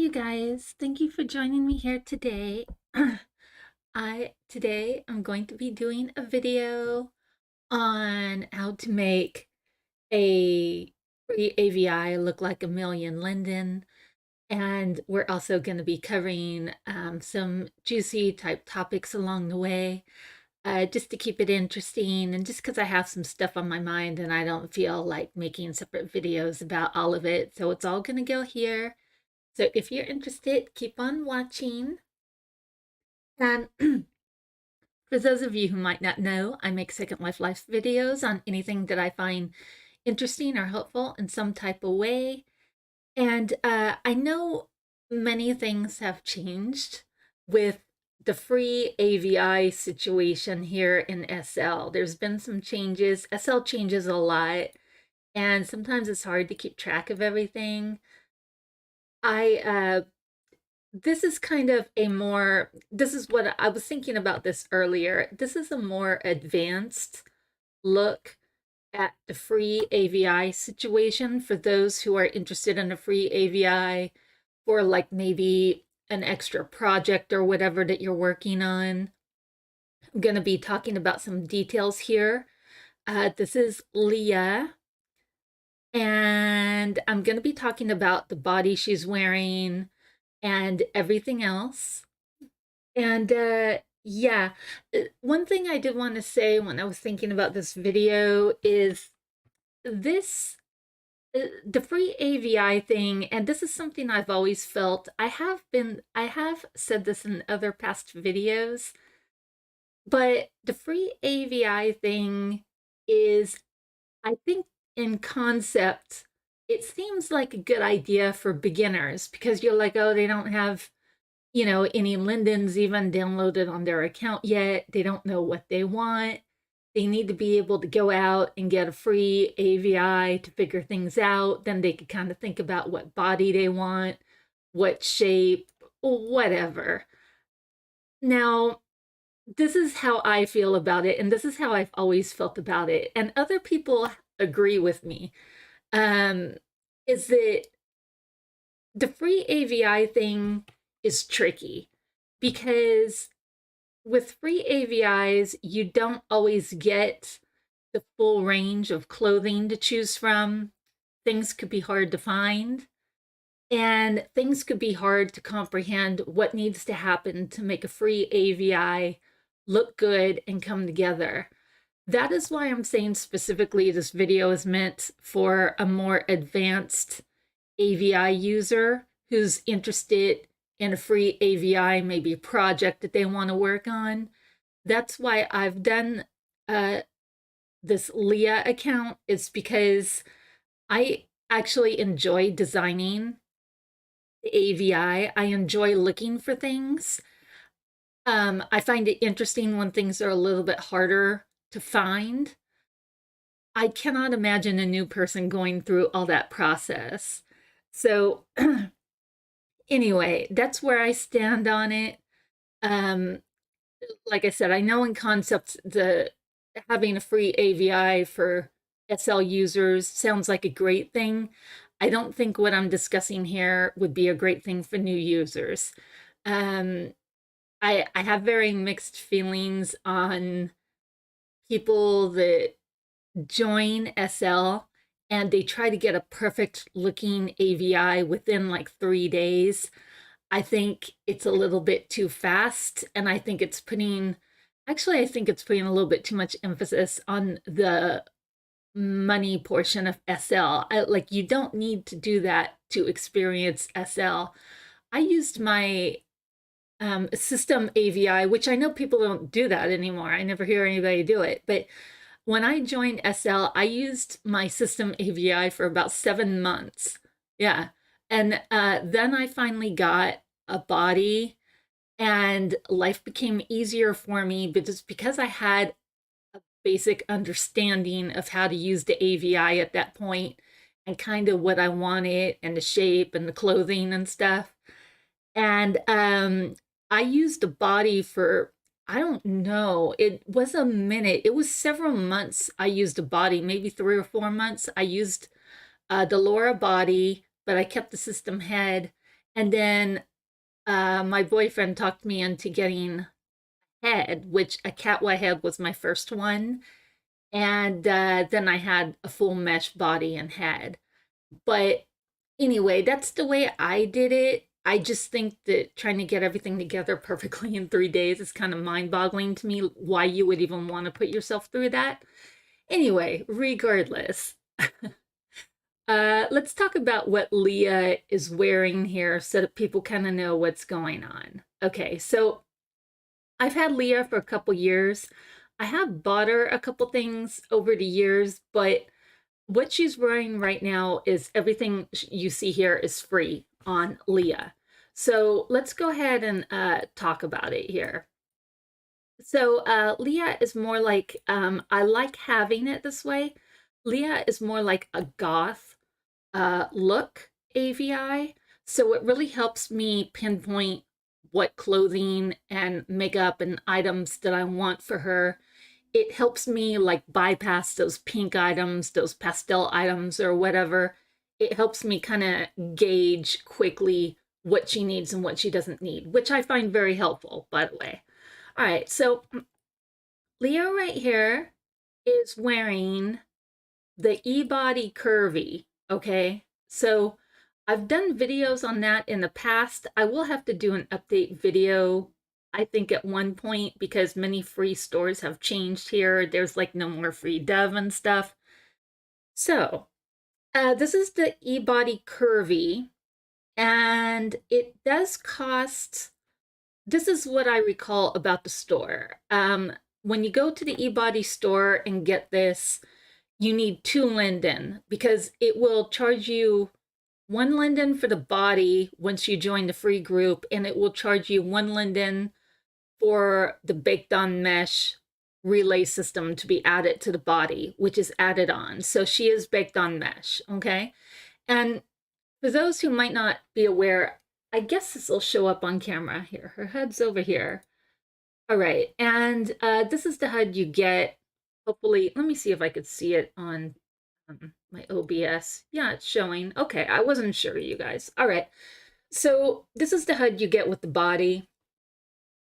you guys. Thank you for joining me here today. Today I'm going to be doing a video on how to make a free AVI look like a million linden. And we're also going to be covering some juicy type topics along the way, just to keep it interesting and just because I have some stuff on my mind and I don't feel like making separate videos about all of it. So it's all going to go here. So if you're interested, keep on watching. And for those of you who might not know, I make Second Life videos on anything that I find interesting or helpful in some type of way. And I know many things have changed with the free AVI situation here in SL. There's been some changes. SL changes a lot, and sometimes it's hard to keep track of everything. This is kind of this is what I was thinking about this earlier. This is a more advanced look at the free AVI situation for those who are interested in a free AVI for like maybe an extra project or whatever that you're working on. I'm going to be talking about some details here. This is Leah, and I'm going to be talking about the body she's wearing and everything else. And yeah, one thing I did want to say when I was thinking about this video is this the free AVI thing, and this is something I've always felt. I have said this in other past videos, but the free AVI thing is, I think in concept, it seems like a good idea for beginners because you're like, oh, they don't have, any lindens even downloaded on their account yet. They don't know what they want. They need to be able to go out and get a free AVI to figure things out. Then they could kind of think about what body they want, what shape, whatever. Now, this is how I feel about it, and this is how I've always felt about it. And other people agree with me. Is that the free AVI thing is tricky because with free AVIs, you don't always get the full range of clothing to choose from. Things could be hard to find, and things could be hard to comprehend what needs to happen to make a free AVI look good and come together. That is why I'm saying specifically this video is meant for a more advanced AVI user who's interested in a free AVI, maybe a project that they want to work on. That's why I've done this Leah account. It's because I actually enjoy designing the AVI. I enjoy looking for things. I find it interesting when things are a little bit harder to find. I cannot imagine a new person going through all that process. So anyway, that's where I stand on it. Like I said, I know in concept the having a free AVI for SL users sounds like a great thing. I don't think what I'm discussing here would be a great thing for new users. I have very mixed feelings on people that join SL and they try to get a perfect looking AVI within like 3 days. I think it's a little bit too fast, and I think it's putting a little bit too much emphasis on the money portion of SL. Like, you don't need to do that to experience SL. I used my system AVI, which I know people don't do that anymore. I never hear anybody do it, but when I joined SL, I used my system AVI for about 7 months. Yeah. And then I finally got a body and life became easier for me, but just because I had a basic understanding of how to use the AVI at that point and kind of what I wanted and the shape and the clothing and stuff. And I used a body for, I don't know, it was a minute. It was several months I used a body, maybe 3 or 4 months. I used the Laura body, but I kept the system head. And then my boyfriend talked me into getting head, which a catwa head was my first one. And then I had a full mesh body and head. But anyway, that's the way I did it. I just think that trying to get everything together perfectly in 3 days is kind of mind-boggling to me, why you would even want to put yourself through that. Anyway, regardless, let's talk about what Leah is wearing here so that people kind of know what's going on. Okay, so I've had Leah for a couple years. I have bought her a couple things over the years, but what she's wearing right now is everything you see here is free on Leah. So let's go ahead and talk about it here. So Leah is more like, I like having it this way. Leah is more like a goth look AVI. So it really helps me pinpoint what clothing and makeup and items that I want for her. It helps me like bypass those pink items, those pastel items or whatever. It helps me kind of gauge quickly what she needs and what she doesn't need, which I find very helpful, by the way. All right, so Leo right here is wearing the Ebody Curvy, okay? So I've done videos on that in the past. I will have to do an update video, I think at one point, because many free stores have changed here. There's like no more free Dove and stuff. So this is the Ebody Curvy, and it does cost, this is what I recall about the store. When you go to the Ebody store and get this, you need 2 linden because it will charge you 1 linden for the body once you join the free group, and it will charge you 1 linden for the baked on mesh relay system to be added to the body, which is added on. So she is baked on mesh, okay? And for those who might not be aware, I guess this will show up on camera here. Her head's over here. All right, and this is the HUD you get. Hopefully, let me see if I could see it on my OBS. Yeah, it's showing. Okay, I wasn't sure, you guys. All right, so this is the HUD you get with the body.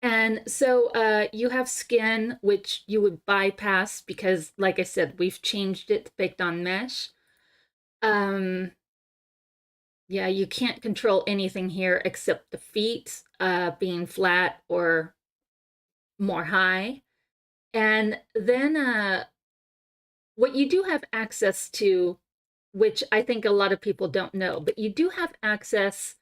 And so you have skin, which you would bypass because, like I said, we've changed it to baked on mesh. Yeah, you can't control anything here except the feet being flat or more high. And then what you do have access to, which I think a lot of people don't know, but you do have access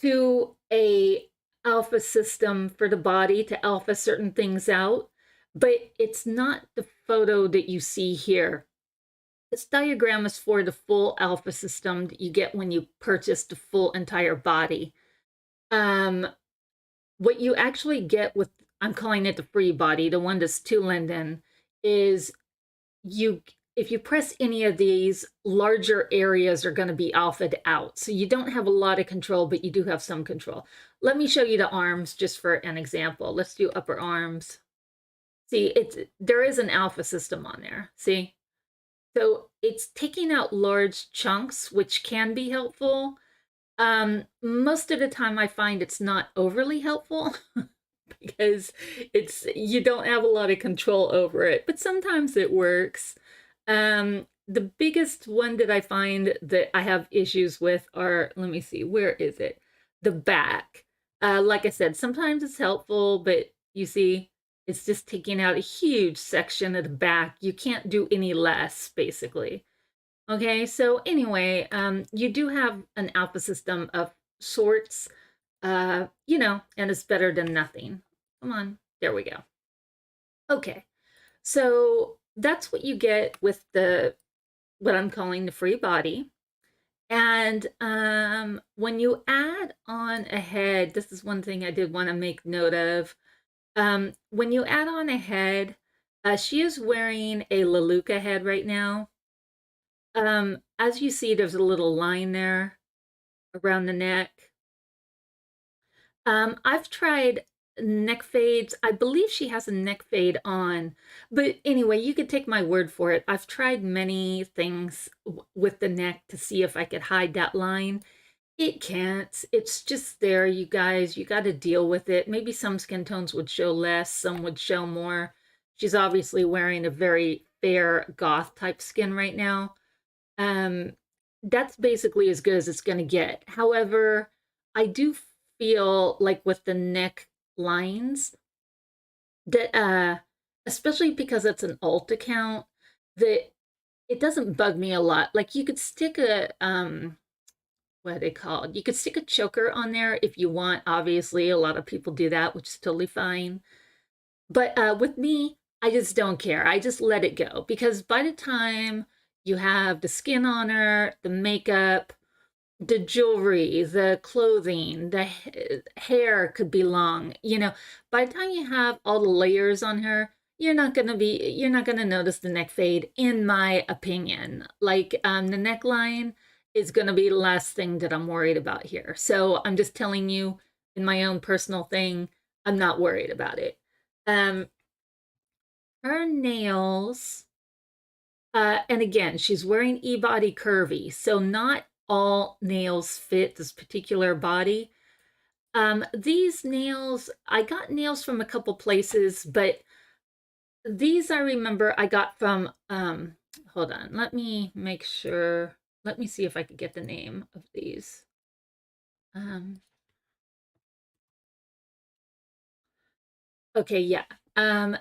to a alpha system for the body to alpha certain things out, but it's not the photo that you see here. This diagram is for the full alpha system that you get when you purchase the full entire body. What you actually get with, I'm calling it the free body, the one that's 2 linden, is you, if you press any of these, larger areas are going to be alphaed out. So you don't have a lot of control, but you do have some control. Let me show you the arms just for an example. Let's do upper arms. See, there is an alpha system on there. See? So it's taking out large chunks, which can be helpful. Most of the time I find it's not overly helpful because you don't have a lot of control over it, but sometimes it works. The biggest one that I find that I have issues with are, let me see, where is it? The back. Like I said, sometimes it's helpful, but you see, it's just taking out a huge section of the back. You can't do any less, basically. Okay, so anyway, you do have an alpha system of sorts, you know, and it's better than nothing. Come on, there we go. Okay, so that's what you get with the, what I'm calling the free body. And when you add on a head, this is one thing I did want to make note of. When you add on a head, she is wearing a Leluca head right now. As you see, there's a little line there around the neck. I've tried neck fades. I believe she has a neck fade on, but anyway, you could take my word for it. I've tried many things with the neck to see if I could hide that line. It can't. It's just there, you guys. You got to deal with it. Maybe some skin tones would show less, some would show more. She's obviously wearing a very fair goth type skin right now. Um, that's basically as good as it's going to get. However, I do feel like with the neck lines that especially because it's an alt account, that it doesn't bug me a lot. Like you could stick a what are they called? You could stick a choker on there if you want. Obviously, a lot of people do that, which is totally fine. But with me, I just don't care. I just let it go because by the time you have the skin on her, the makeup, the jewelry, the clothing, the hair could be long. By the time you have all the layers on her, you're not gonna notice the neck fade, in my opinion. Like the neckline is gonna be the last thing that I'm worried about here. So I'm just telling you, in my own personal thing, I'm not worried about it. Um, her nails. And again, she's wearing Ebody Curvy, so not all nails fit this particular body. These nails, I got nails from a couple places, but these I remember I got from, hold on, let me make sure. Let me see if I could get the name of these. Um, okay, yeah.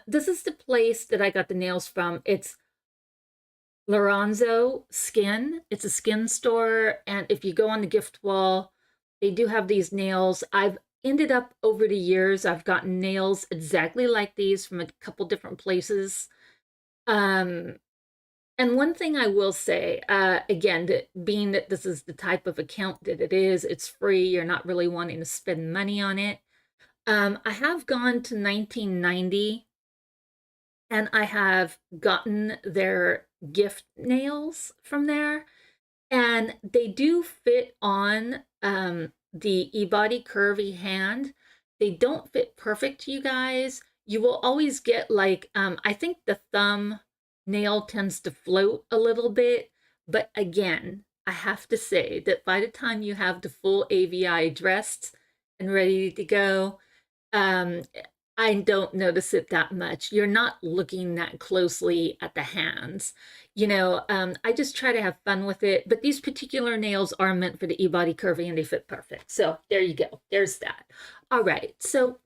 This is the place that I got the nails from. It's Lorenzo Skin. It's a skin store, and if you go on the gift wall, they do have these nails. I've ended up over the years, I've gotten nails exactly like these from a couple different places. Um, and one thing I will say, again, that being that this is the type of account that it is, it's free, you're not really wanting to spend money on it. I have gone to 1990 and I have gotten their gift nails from there. And they do fit on the Ebody Curvy hand. They don't fit perfect, you guys. You will always get like, I think the thumb nail tends to float a little bit. But again, I have to say that by the time you have the full AVI dressed and ready to go, um, I don't notice it that much. You're not looking that closely at the hands. I just try to have fun with it. But these particular nails are meant for the Ebody Curvy and they fit perfect. So there you go. There's that. All right. So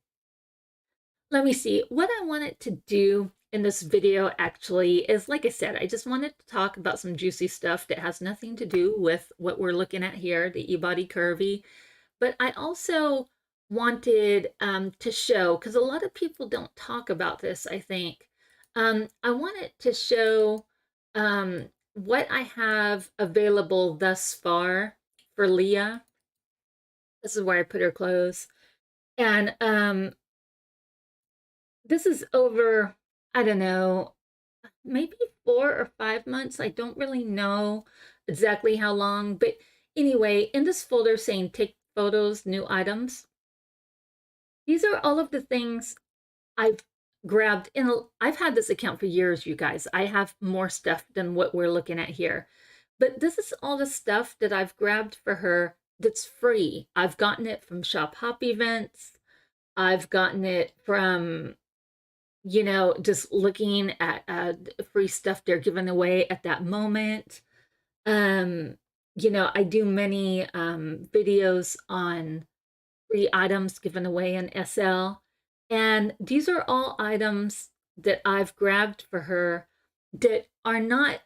let me see. What I wanted to do in this video actually is, like I said, I just wanted to talk about some juicy stuff that has nothing to do with what we're looking at here, the Ebody Curvy. But I also wanted to show, because a lot of people don't talk about this, I think. I wanted to show what I have available thus far for Leah. This is where I put her clothes. And this is over, I don't know, maybe 4 or 5 months. I don't really know exactly how long. But anyway, in this folder saying take photos, new items, these are all of the things I've grabbed in. I've had this account for years, you guys. I have more stuff than what we're looking at here. But this is all the stuff that I've grabbed for her that's free. I've gotten it from Shop Hop events. I've gotten it from, just looking at free stuff they're giving away at that moment. Um, I do many videos on free items given away in SL. And these are all items that I've grabbed for her that are not,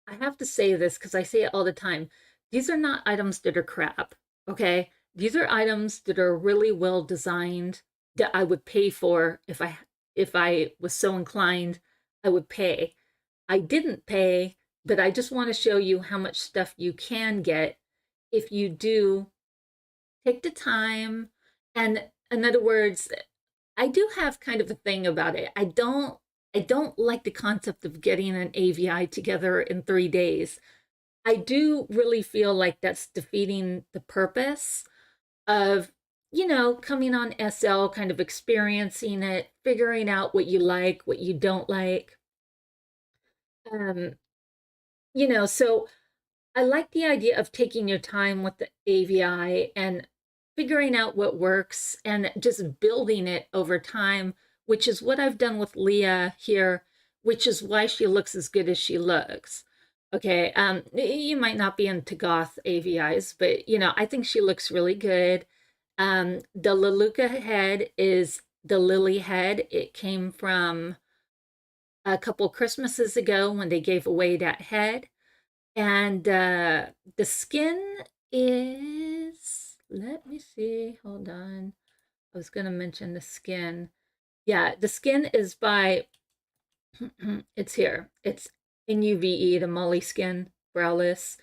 I have to say this because I say it all the time. These are not items that are crap, okay? These are items that are really well designed that I would pay for if I was so inclined, I would pay. I didn't pay, but I just want to show you how much stuff you can get if you do take the time. And in other words, I do have kind of a thing about it. I don't like the concept of getting an AVI together in 3 days. I do really feel like that's defeating the purpose of, coming on SL, kind of experiencing it, figuring out what you like, what you don't like. Um, so I like the idea of taking your time with the AVI and figuring out what works and just building it over time, which is what I've done with Leah here, which is why she looks as good as she looks. Okay, you might not be into goth AVIs, but I think she looks really good. The Leluca head is the lily head. It came from a couple Christmases ago when they gave away that head. And the skin is, let me see, hold on. I was going to mention the skin. Yeah, the skin is by, it's here. It's NUVE, the Molly Skin Browless.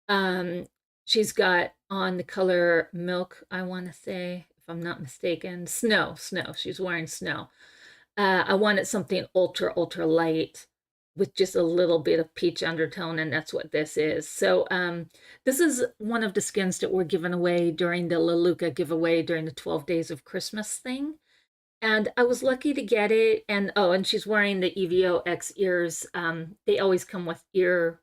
Um, she's got on the color milk, I want to say, if I'm not mistaken. Snow. She's wearing snow. I wanted something ultra light with just a little bit of peach undertone, and that's what this is. So this is one of the skins that were given away during the Leluca giveaway during the 12 Days of Christmas thing. And I was lucky to get it. And oh, and she's wearing the EVO X ears. They always come with ear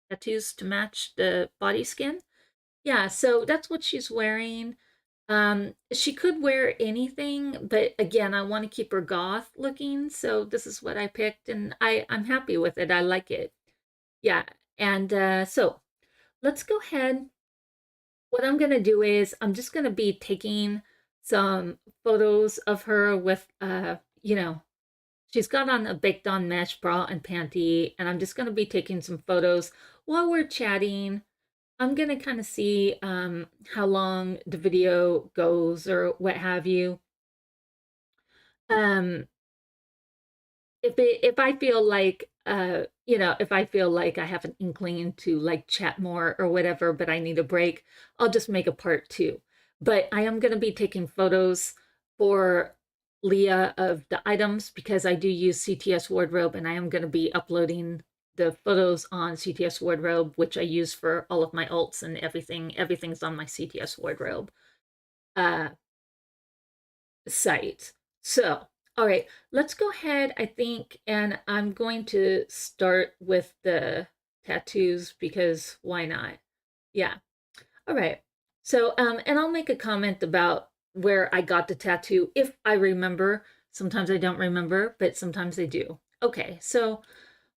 tattoos to match the body skin. Yeah, so that's what she's wearing. She could wear anything, but again, I want to keep her goth looking, so this is what I picked, and I'm happy with it. I like it. Yeah, and so let's go ahead. What I'm gonna do is I'm just gonna be taking some photos of her with she's got on a baked on mesh bra and panty, and I'm just gonna be taking some photos while we're chatting. I'm gonna kind of see how long the video goes or what have you. Um, if I feel like if I feel like I have an inkling to like chat more or whatever, but I need a break, I'll just make a part two. But I am gonna be taking photos for Leah of the items because I do use CTS Wardrobe and I am gonna be uploading the photos on CTS Wardrobe, which I use for all of my alts and everything. Everything's on my CTS Wardrobe uh, site. So, all right, let's go ahead, I think, and I'm going to start with the tattoos because why not? Yeah. All right. So, and I'll make a comment about where I got the tattoo if I remember. Sometimes I don't remember, but sometimes I do. Okay, so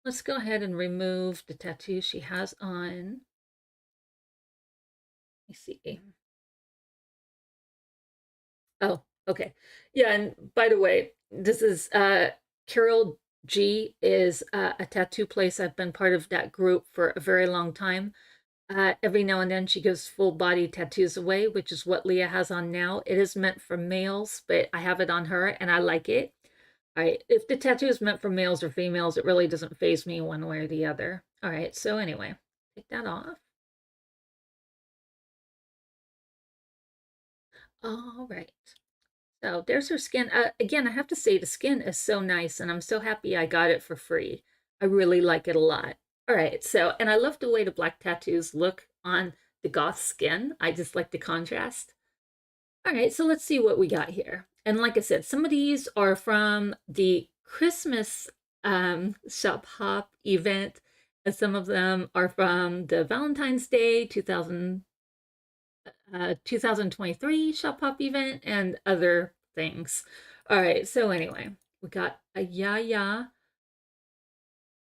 let's go ahead and remove the tattoo she has on. Let me see. Oh, okay. Yeah, and by the way, this is Carol G is a tattoo place. I've been part of that group for a very long time. Every now and then she gives full body tattoos away, which is what Leah has on now. It is meant for males, but I have it on her and I like it. All right, if the tattoo is meant for males or females, it really doesn't phase me one way or the other. All right, so anyway, take that off. All right. So there's her skin. Again, I have to say the skin is so nice, and I'm so happy I got it for free. I really like it a lot. All right, so, and I love the way the black tattoos look on the goth skin. I just like the contrast. All right, so let's see what we got here. And like I said, some of these are from the Christmas shop hop event, and some of them are from the Valentine's Day 2023 Shop Pop event and other things. All right, so anyway, we got a Yaya.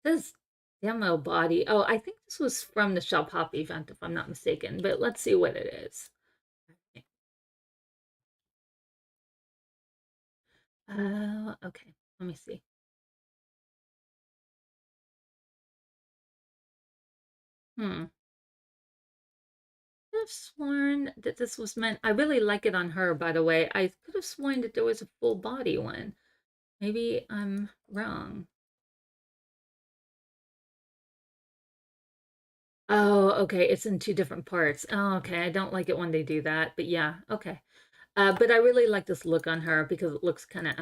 This demo body. Oh, I think this was from the Shop Hop event, if I'm not mistaken, but let's see what it is. Okay, let me see. Hmm. I could have sworn that this was meant. I really like it on her, by the way. I could have sworn that there was a full body one. Maybe I'm wrong. Oh, okay. It's in two different parts. Oh, okay. I don't like it when they do that, but yeah, okay. But I really like this look on her because it looks kind of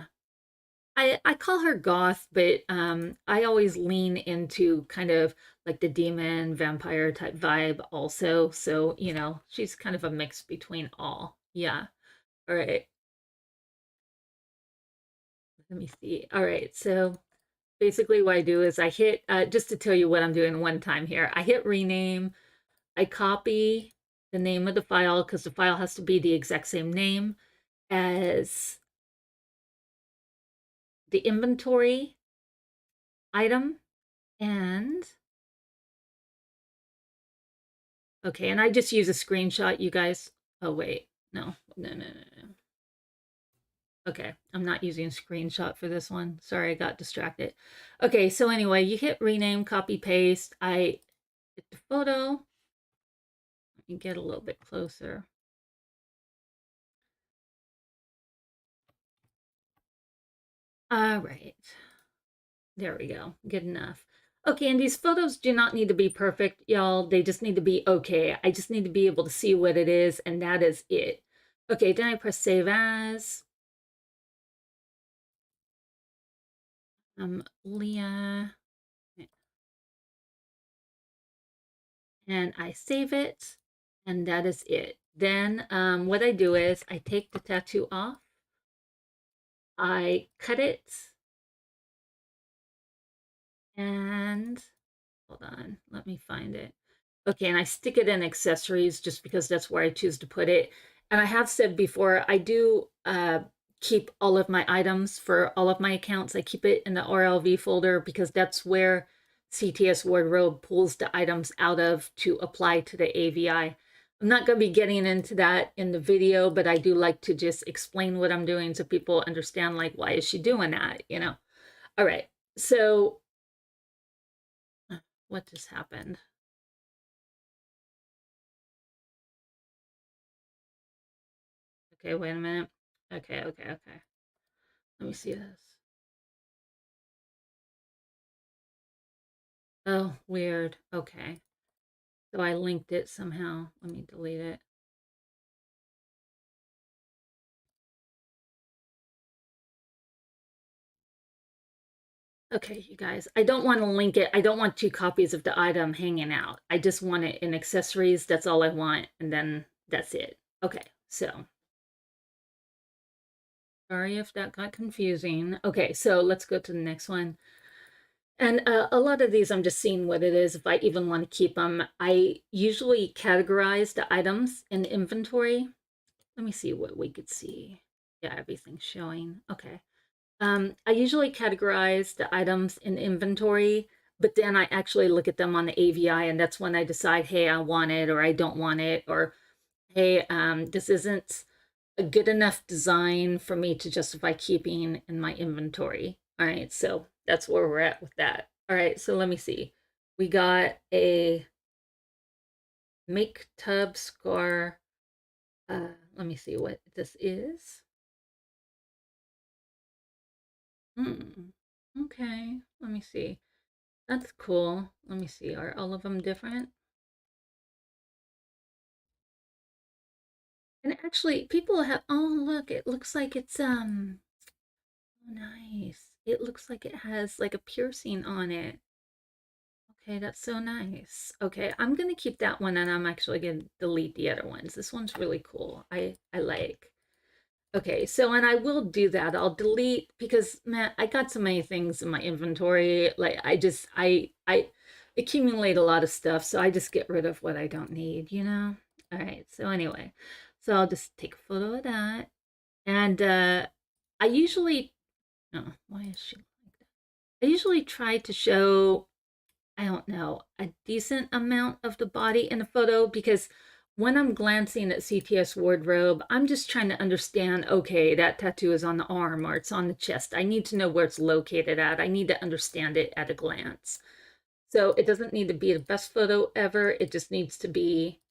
I call her goth, but I always lean into kind of like the demon vampire type vibe also. So, she's kind of a mix between all. Yeah. All right. Let me see. All right. So basically what I do is I hit, just to tell you what I'm doing one time here, I hit rename, I copy the name of the file because the file has to be the exact same name as the inventory item. And okay, and I just use a screenshot, you guys. Oh, wait. No, no, no, no, no. Okay, I'm not using a screenshot for this one. Sorry, I got distracted. Okay, so anyway, you hit rename, copy, paste. I hit the photo. Let me get a little bit closer. All right. There we go. Good enough. Okay, and these photos do not need to be perfect, y'all. They just need to be okay. I just need to be able to see what it is, and that is it. Okay, then I press save as. Leah. And I save it, and that is it. Then what I do is I take the tattoo off, I cut it, and hold on, let me find it. Okay, and I stick it in accessories just because that's where I choose to put it. And I have said before, I do keep all of my items for all of my accounts. I keep it in the RLV folder because that's where CTS Wardrobe pulls the items out of to apply to the AVI. I'm not going to be getting into that in the video, but I do like to just explain what I'm doing so people understand, like, why is she doing that, you know? All right, so what just happened? Okay, wait a minute. Okay, okay, okay. Let me see this. Oh, weird. Okay. So I linked it somehow. Let me delete it. Okay, you guys, I don't want to link it. I don't want two copies of the item hanging out. I just want it in accessories. That's all I want. And then that's it. Okay, so sorry if that got confusing. Okay, so let's go to the next one. And a lot of these, I'm just seeing what it is, if I even want to keep them. I usually categorize the items in inventory. Let me see what we could see. Yeah, everything's showing. Okay. I usually categorize the items in inventory, but then I actually look at them on the AVI, and that's when I decide, hey, I want it or I don't want it, or hey, this isn't a good enough design for me to justify keeping in my inventory. All right, so that's where we're at with that. All right, so let me see. We got a make tub scar. Let me see what this is. Hmm. Okay, let me see. That's cool. Let me see. Are all of them different? And actually, people have, oh, look, it looks like it's, nice. It looks like it has like a piercing on it. Okay, that's so nice. Okay, I'm gonna keep that one and I'm actually gonna delete the other ones. This one's really cool. I like. Okay, so and I will do that. I'll delete because man, I got so many things in my inventory. Like I accumulate a lot of stuff, so I just get rid of what I don't need, you know? All right, so anyway, so I'll just take a photo of that. And I usually, oh, why is she like that? I usually try to show, I don't know, a decent amount of the body in a photo because when I'm glancing at CTS wardrobe, I'm just trying to understand, okay, that tattoo is on the arm or it's on the chest. I need to know where it's located at. I need to understand it at a glance. So it doesn't need to be the best photo ever. It just needs to be,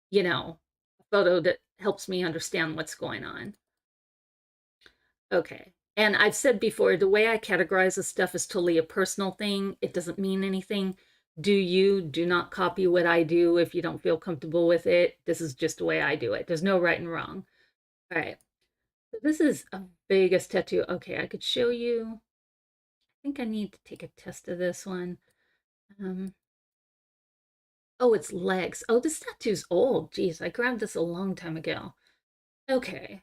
you know, a photo that helps me understand what's going on. Okay. And I've said before, the way I categorize this stuff is totally a personal thing. It doesn't mean anything. Do not copy what I do if you don't feel comfortable with it. This is just the way I do it. There's no right and wrong. All right. So this is a Vegas tattoo. Okay, I could show you. I think I need to take a test of this one. Um, oh, it's legs. Oh, this tattoo's old. Geez, I grabbed this a long time ago. Okay.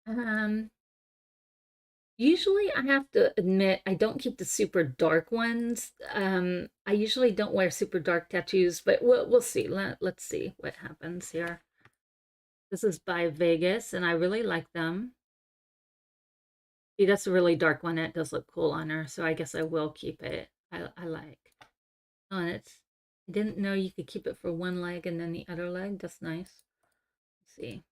Um, Usually, I have to admit, I don't keep the super dark ones. I usually don't wear super dark tattoos, but we'll see. Let's see what happens here. This is by Vegas, and I really like them. See, that's a really dark one. It does look cool on her, so I guess I will keep it. I like. Oh, and I didn't know you could keep it for one leg and then the other leg. That's nice. Let's see.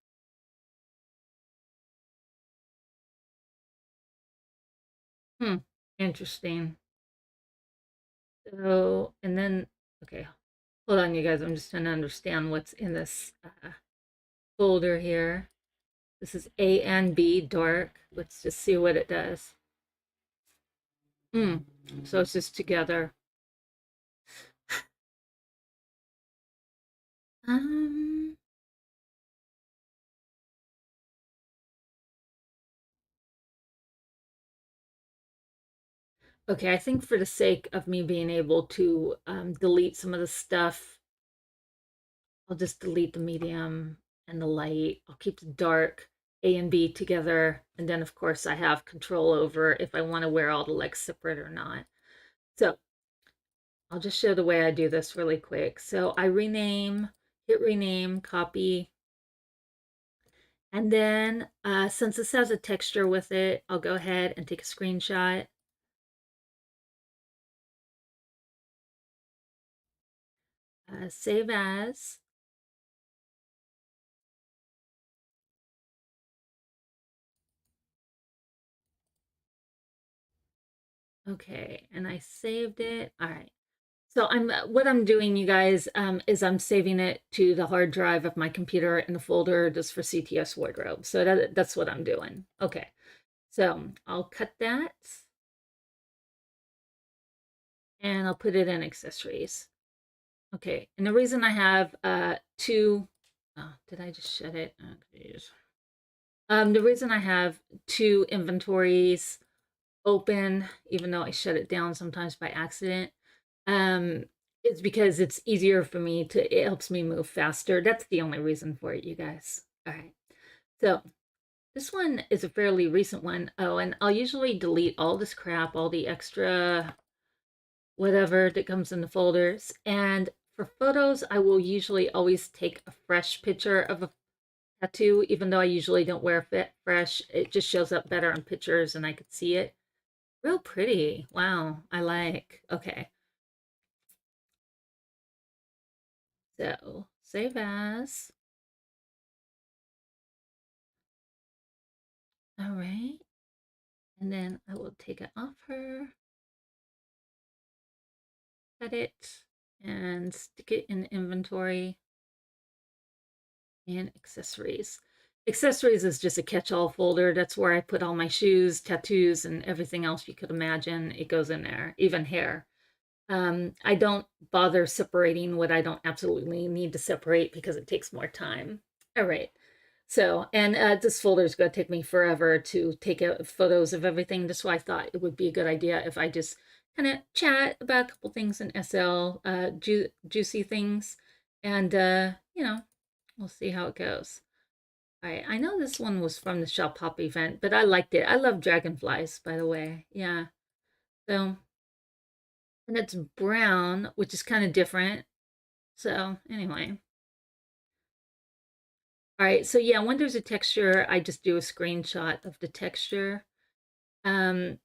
Hmm, interesting. So, and then, okay, hold on, you guys. I'm just trying to understand what's in this folder here. This is A and B dark. Let's just see what it does. Hmm. So it's just together. Um, okay, I think for the sake of me being able to delete some of the stuff, I'll just delete the medium and the light. I'll keep the dark A and B together. And then, of course, I have control over if I want to wear all the legs separate or not. So I'll just show the way I do this really quick. So I rename, hit rename, copy. And then since this has a texture with it, I'll go ahead and take a screenshot. Save as. Okay, and I saved it. All right. So I'm what I'm doing, you guys, is I'm saving it to the hard drive of my computer in a folder just for CTS wardrobe. So that's what I'm doing. Okay. So I'll cut that and I'll put it in accessories. Okay. And the reason I have two, oh, did I just shut it? Oh, geez. The reason I have two inventories open, even though I shut it down sometimes by accident, um, is because it's easier for me to, it helps me move faster. That's the only reason for it, you guys. All right. So this one is a fairly recent one. Oh, and I'll usually delete all this crap, all the extra whatever that comes in the folders. And for photos, I will usually always take a fresh picture of a tattoo, even though I usually don't wear fit fresh. It just shows up better in pictures and I could see it. Real pretty. Wow, I like. Okay, so save as. All right, and then I will take it off her, cut it, and stick it in inventory and accessories. Accessories is just a catch-all folder. That's where I put all my shoes, tattoos, and everything else you could imagine. It goes in there, even hair. I don't bother separating what I don't absolutely need to separate because it takes more time. All right. So, and this folder is going to take me forever to take out photos of everything. That's why I thought it would be a good idea if I just kind of chat about a couple things in SL, juicy things, and we'll see how it goes. All right, I know this one was from the Shop Pop event, but I liked it. I love dragonflies, by the way. Yeah. So, and it's brown, which is kind of different. So, anyway. All right, so yeah, when there's a texture, I just do a screenshot of the texture. Um,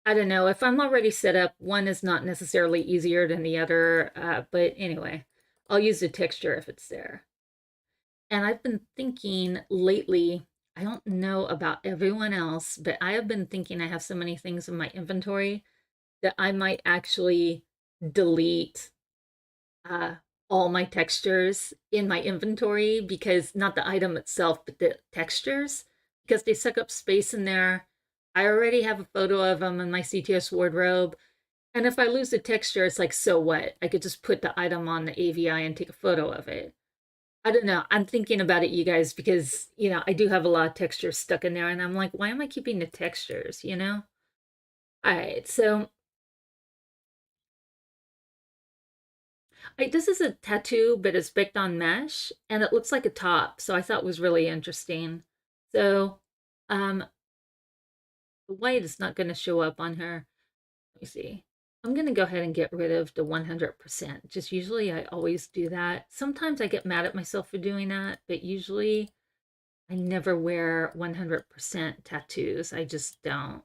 I don't know, if I'm already set up, one is not necessarily easier than the other, but anyway, I'll use the texture if it's there. And I've been thinking lately, I don't know about everyone else, but I have been thinking I have so many things in my inventory that I might actually delete uh, all my textures in my inventory because not the item itself, but the textures, because they suck up space in there. I already have a photo of them in my CTS wardrobe. And if I lose the texture, it's like, so what? I could just put the item on the AVI and take a photo of it. I don't know. I'm thinking about it, you guys, because, I do have a lot of textures stuck in there. And I'm like, why am I keeping the textures? All right. So this is a tattoo, but it's baked on mesh, and it looks like a top. So I thought it was really interesting. So, um, The white is not going to show up on her. Let me see. I'm going to go ahead and get rid of the 100%. Just usually I always do that. Sometimes I get mad at myself for doing that, but usually I never wear 100% tattoos. I just don't.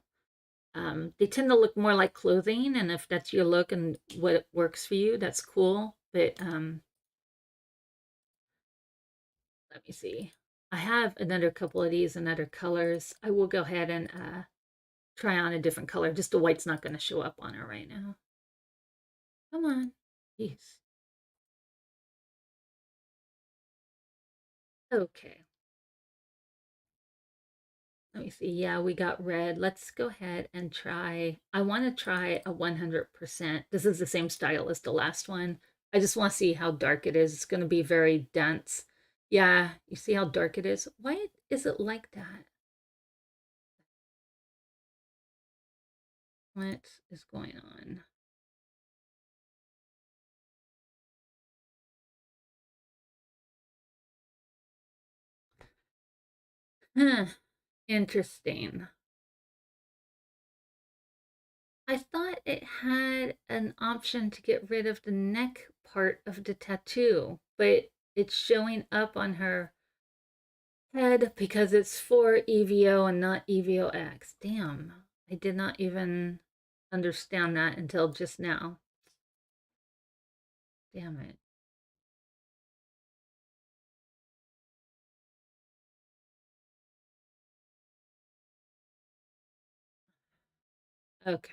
They tend to look more like clothing, and if that's your look and what works for you, that's cool. But let me see. I have another couple of these in other colors. I will go ahead and try on a different color. Just the white's not going to show up on her right now. Come on. Jeez. Okay. Let me see. Yeah, we got red. Let's go ahead and try. I want to try a 100%. This is the same style as the last one. I just want to see how dark it is. It's going to be very dense. Yeah, you see how dark it is? Why is it like that? What is going on? Huh, interesting. I thought it had an option to get rid of the neck part of the tattoo, but it's showing up on her head because it's for EVO and not EVOX. Damn, I did not even understand that until just now. Damn it. Okay.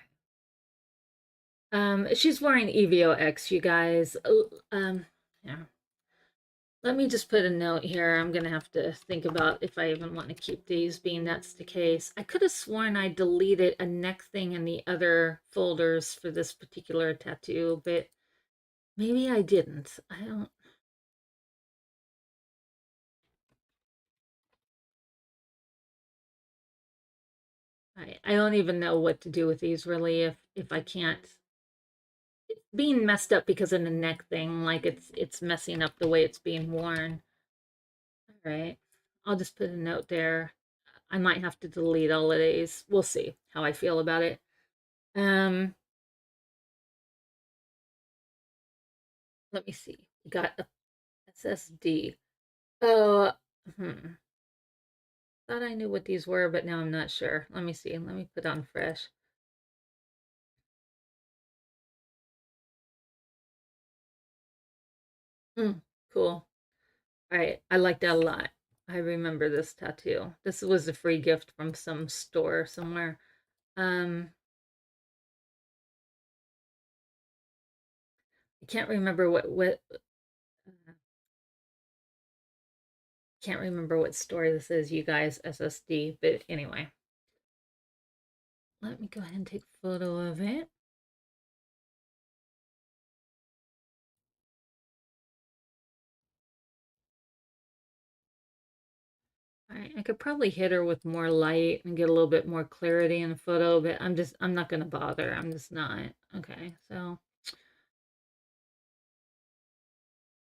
She's wearing EVOX, you guys. Yeah. Let me just put a note here. I'm gonna have to think about if I even want to keep these, being that's the case. I could have sworn I deleted a neck thing in the other folders for this particular tattoo, but maybe I didn't. I don't. I don't even know what to do with these really if I can't. It's being messed up because of the neck thing, like it's messing up the way it's being worn. All right. I'll just put a note there. I might have to delete all of these. We'll see how I feel about it. Um, Let me see. We got a SSD. Oh, thought I knew what these were, but now I'm not sure. Let me see. Let me put on fresh. Cool. All right. I like that a lot. I remember this tattoo. This was a free gift from some store somewhere. Um, I can't remember what can't remember what store this is, you guys, SSD, but anyway. Let me go ahead and take a photo of it. All right, I could probably hit her with more light and get a little bit more clarity in the photo, but I'm not gonna bother. I'm just not. Okay, so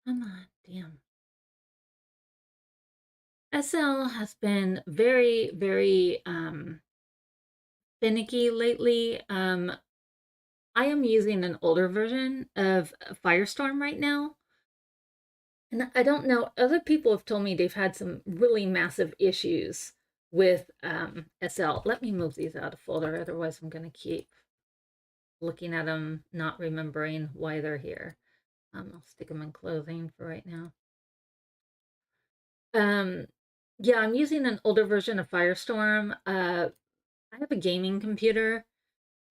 come on, damn. SL has been very, very finicky lately. I am using an older version of Firestorm right now. And I don't know, other people have told me they've had some really massive issues with SL. Let me move these out of folder, otherwise I'm going to keep looking at them, not remembering why they're here. I'll stick them in clothing for right now. Um, yeah, I'm using an older version of Firestorm. I have a gaming computer,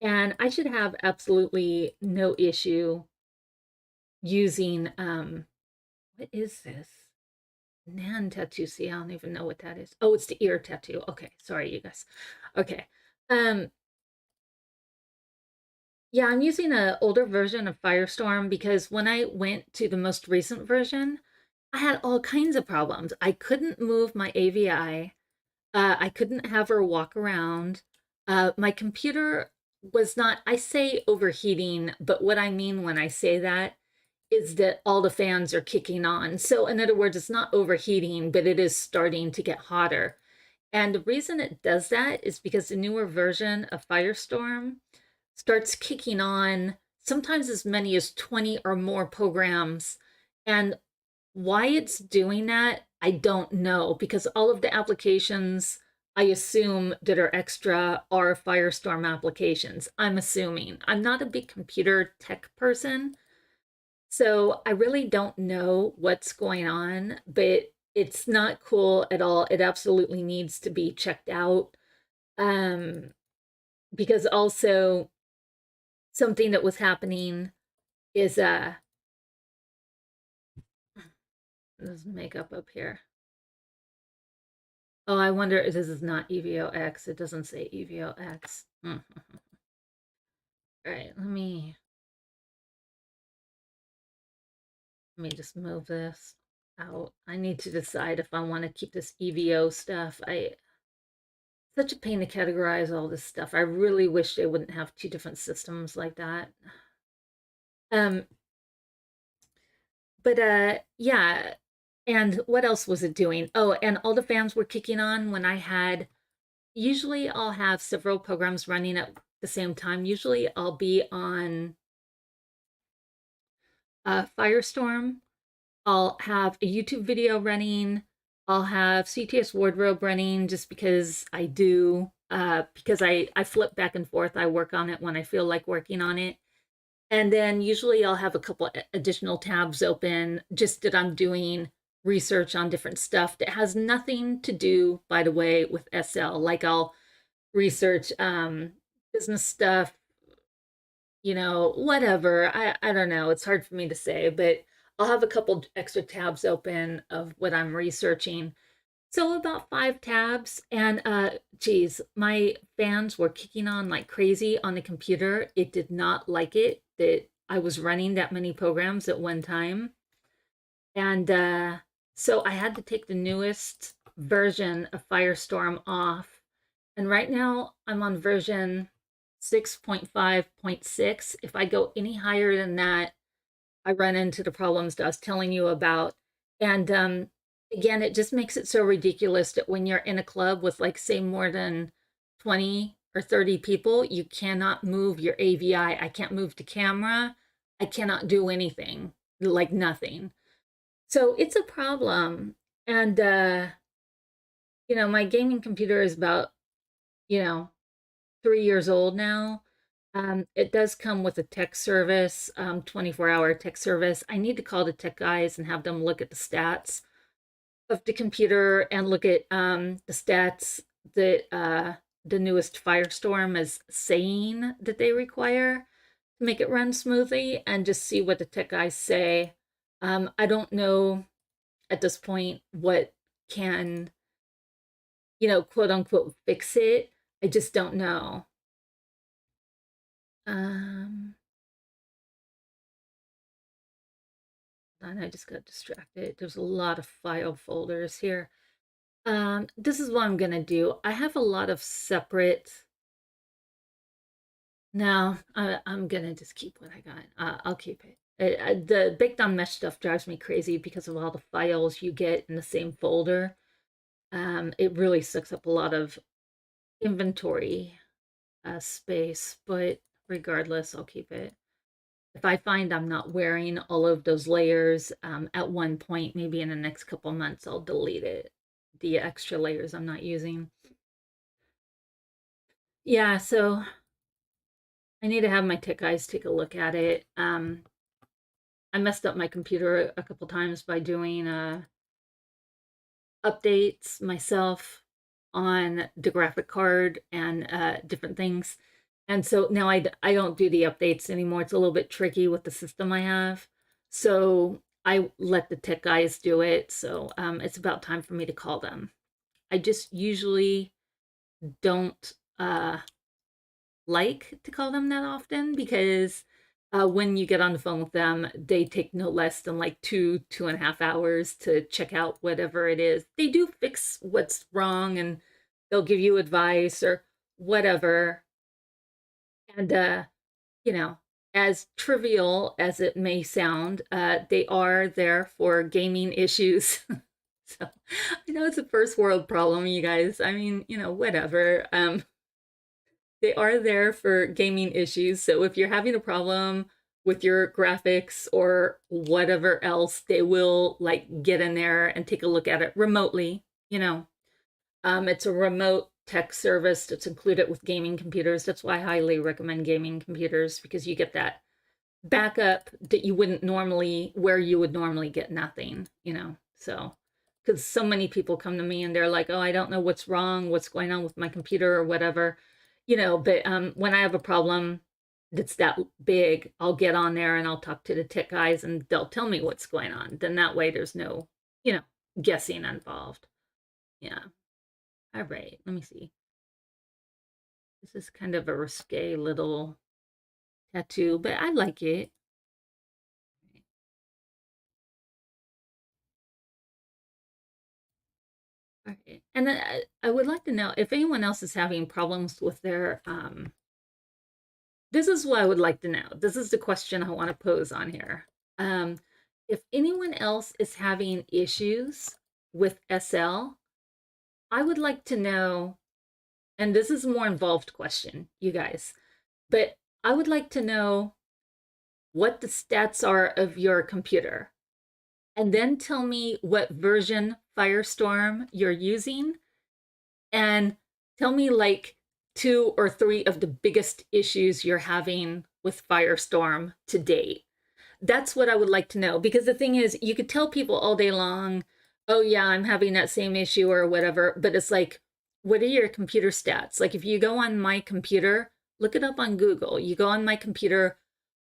and I should have absolutely no issue using what is this? Nan tattoo. See, I don't even know what that is. Oh, it's the ear tattoo. Okay, sorry, you guys. Okay. Um, yeah, I'm using an older version of Firestorm because when I went to the most recent version, I had all kinds of problems. I couldn't move my AVI. I couldn't have her walk around. My computer was not, I say overheating, but what I mean when I say that is that all the fans are kicking on. So, in other words, it's not overheating, but it is starting to get hotter. And the reason it does that is because the newer version of Firestorm starts kicking on sometimes as many as 20 or more programs. And why it's doing that, I don't know, because all of the applications I assume that are extra are Firestorm applications. I'm assuming. I'm not a big computer tech person, so I really don't know what's going on, but it's not cool at all. It absolutely needs to be checked out. Um, because also something that was happening is there's makeup up here. Oh, I wonder if this is not EVOX. It doesn't say EVOX. All right, let me just move this out. I need to decide if I want to keep this EVO stuff. Such a pain to categorize all this stuff. I really wish they wouldn't have two different systems like that. Um, but yeah. And what else was it doing? Oh, and all the fans were kicking on when I had, usually I'll have several programs running at the same time. Usually I'll be on Firestorm. I'll have a YouTube video running. I'll have CTS Wardrobe running just because I do, because I flip back and forth. I work on it when I feel like working on it. And then usually I'll have a couple additional tabs open just that I'm doing research on different stuff that has nothing to do, by the way, with SL. Like I'll research business stuff, whatever. I don't know. It's hard for me to say, but I'll have a couple extra tabs open of what I'm researching. So about 5 tabs, and geez, my fans were kicking on like crazy on the computer. It did not like it that I was running that many programs at one time. And so I had to take the newest version of Firestorm off. And right now I'm on version 6.5.6. If I go any higher than that, I run into the problems that I was telling you about. And again, it just makes it so ridiculous that when you're in a club with, like, say, more than 20 or 30 people, you cannot move your AVI. I can't move the camera. I cannot do anything, like nothing. So it's a problem. And, my gaming computer is about, you know, 3 years old now. It does come with a tech service, 24-hour tech service. I need to call the tech guys and have them look at the stats of the computer and look at the stats that the newest Firestorm is saying that they require to make it run smoothly, and just see what the tech guys say. I don't know at this point what can, quote unquote, fix it. I just don't know. Um, and I just got distracted. There's a lot of file folders here. This is what I'm gonna do. I have a lot of separate. No, I'm gonna just keep what I got. I'll keep it. The baked on mesh stuff drives me crazy because of all the files you get in the same folder. It really sucks up a lot of inventory space, but regardless, I'll keep it. If I find I'm not wearing all of those layers at one point, maybe in the next couple months, I'll delete it. The extra layers I'm not using. Yeah, so I need to have my tech guys take a look at it. I messed up my computer a couple times by doing updates myself on the graphic card and different things. And so now I don't do the updates anymore. It's a little bit tricky with the system I have. So I let the tech guys do it. So it's about time for me to call them. I just usually don't like to call them that often because when you get on the phone with them, they take no less than like 2.5 hours to check out whatever it is. They do fix what's wrong and they'll give you advice or whatever. And, you know, as trivial as it may sound, they are there for gaming issues. So I know it's a first world problem, you guys. I mean, whatever. They are there for gaming issues. So if you're having a problem with your graphics or whatever else, they will like get in there and take a look at it remotely. It's a remote tech service that's included with gaming computers. That's why I highly recommend gaming computers because you get that backup that you wouldn't normally, where you would normally get nothing. So, because so many people come to me and they're like, oh, I don't know what's wrong, what's going on with my computer or whatever. But when I have a problem that's that big, I'll get on there and I'll talk to the tech guys and they'll tell me what's going on. Then that way there's no, you know, guessing involved. Yeah. All right. Let me see. This is kind of a risque little tattoo, but I like it. All right. And then I would like to know if anyone else is having problems with their this is what I would like to know. This is the question I want to pose on here. Um, if anyone else is having issues with SL, I would like to know, and this is a more involved question, you guys, but I would like to know what the stats are of your computer. And then tell me what version Firestorm you're using and tell me like two or three of the biggest issues you're having with Firestorm to date. That's what I would like to know because the thing is, you could tell people all day long, oh, yeah, I'm having that same issue or whatever, but it's like, what are your computer stats? Like, if you go on my computer, look it up on Google. You go on my computer,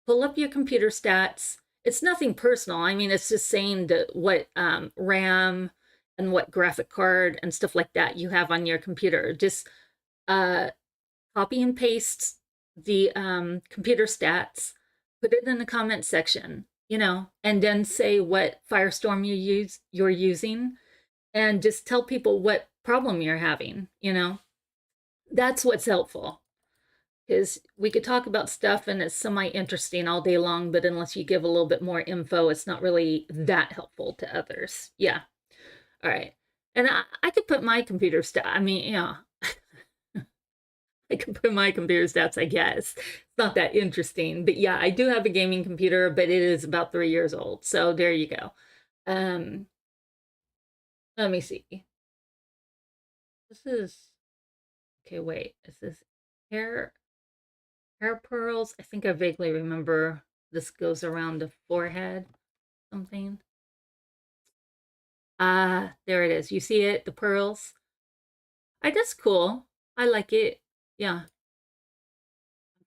pull up your computer stats. It's nothing personal. I mean, it's just saying what RAM and what graphic card and stuff like that you have on your computer. Just uh, copy and paste the computer stats, put it in the comment section, and then say what Firestorm you're using, and just tell people what problem you're having. That's what's helpful because we could talk about stuff and it's semi interesting all day long, but unless you give a little bit more info, it's not really that helpful to others. Yeah. All right. And I could put my computer stat. I mean, yeah, I could put my computer stats, I guess. It's not that interesting. But yeah, I do have a gaming computer, but it is about 3 years old. So there you go. Um, Let me see. This is okay, wait. Is this hair hair pearls? I think I vaguely remember this goes around the forehead, something. Ah, there it is. You see it, the pearls. That's cool. I like it. Yeah, I'm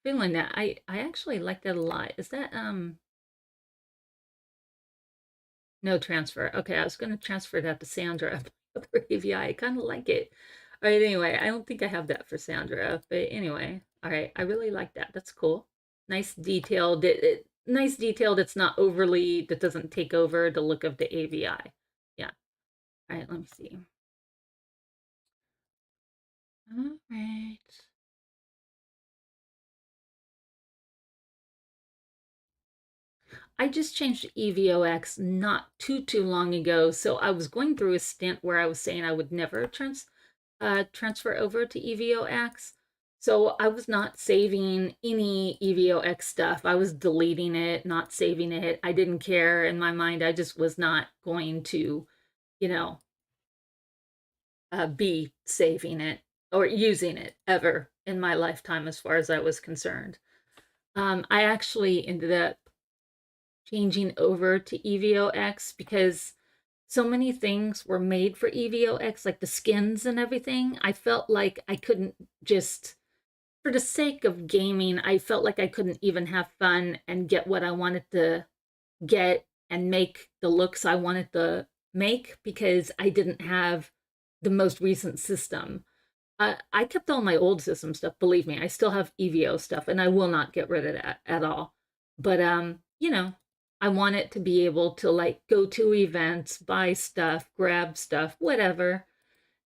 feeling that. I actually like that a lot. Is that no transfer? Okay, I was going to transfer that to Sandra. Other AVI. I kind of like it. All right, anyway, I don't think I have that for Sandra, but anyway, all right, I really like that. That's cool. Nice detailed. Nice detailed. It's not overly. That doesn't take over the look of the AVI. Yeah. All right, let me see. All right. I just changed to EVOX not too long ago, so I was going through a stint where I was saying I would never transfer over to EVOX. So I was not saving any EVOX stuff. I was deleting it, not saving it. I didn't care in my mind. I just was not going to, you know, be saving it or using it ever in my lifetime as far as I was concerned. I actually ended up changing over to EVOX because so many things were made for EVOX, like the skins and everything. I felt like I couldn't just, for the sake of gaming, I felt like I couldn't even have fun and get what I wanted to get and make the looks I wanted to make because I didn't have the most recent system. I kept all my old system stuff. Believe me, I still have EVO stuff, and I will not get rid of that at all. But I want it to be able to like go to events, buy stuff, grab stuff, whatever.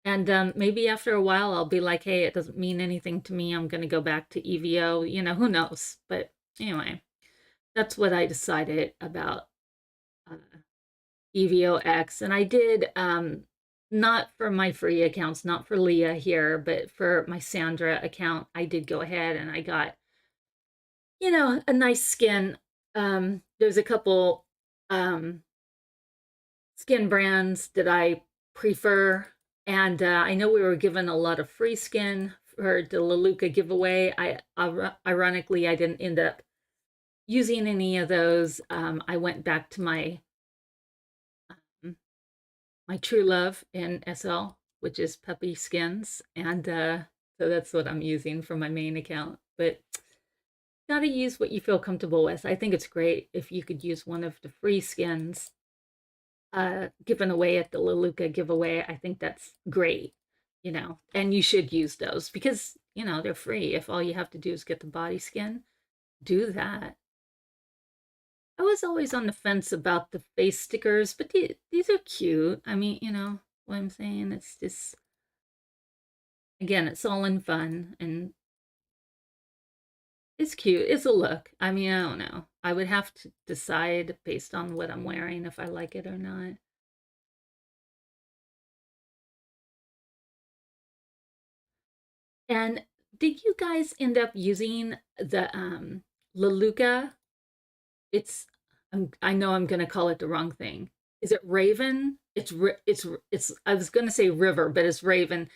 And maybe after a while, I'll be like, hey, it doesn't mean anything to me. I'm going to go back to EVO. Who knows? But anyway, that's what I decided about uh, EVOX, and I did not for my free accounts, not for Leah here, but for my Sandra account, I did go ahead and I got, a nice skin. There's a couple um skin brands that I prefer, and I know we were given a lot of free skin for the Leluca giveaway. Ironically, I didn't end up using any of those. I went back to um, my true love in SL, which is Puppy Skins, and so that's what I'm using for my main account. But gotta use what you feel comfortable with. I think it's great if you could use one of the free skins given away at the Leluca giveaway. I think that's great, and you should use those because, they're free. If all you have to do is get the body skin, do that. I was always on the fence about the face stickers, but these are cute. I mean, what I'm saying? It's just, again, it's all in fun and it's cute. It's a look. I mean, I don't know. I would have to decide based on what I'm wearing if I like it or not. And did you guys end up using the Leluca? It's I know I'm gonna call it the wrong thing. Is it Raven? It's I was gonna say River, but it's Raven.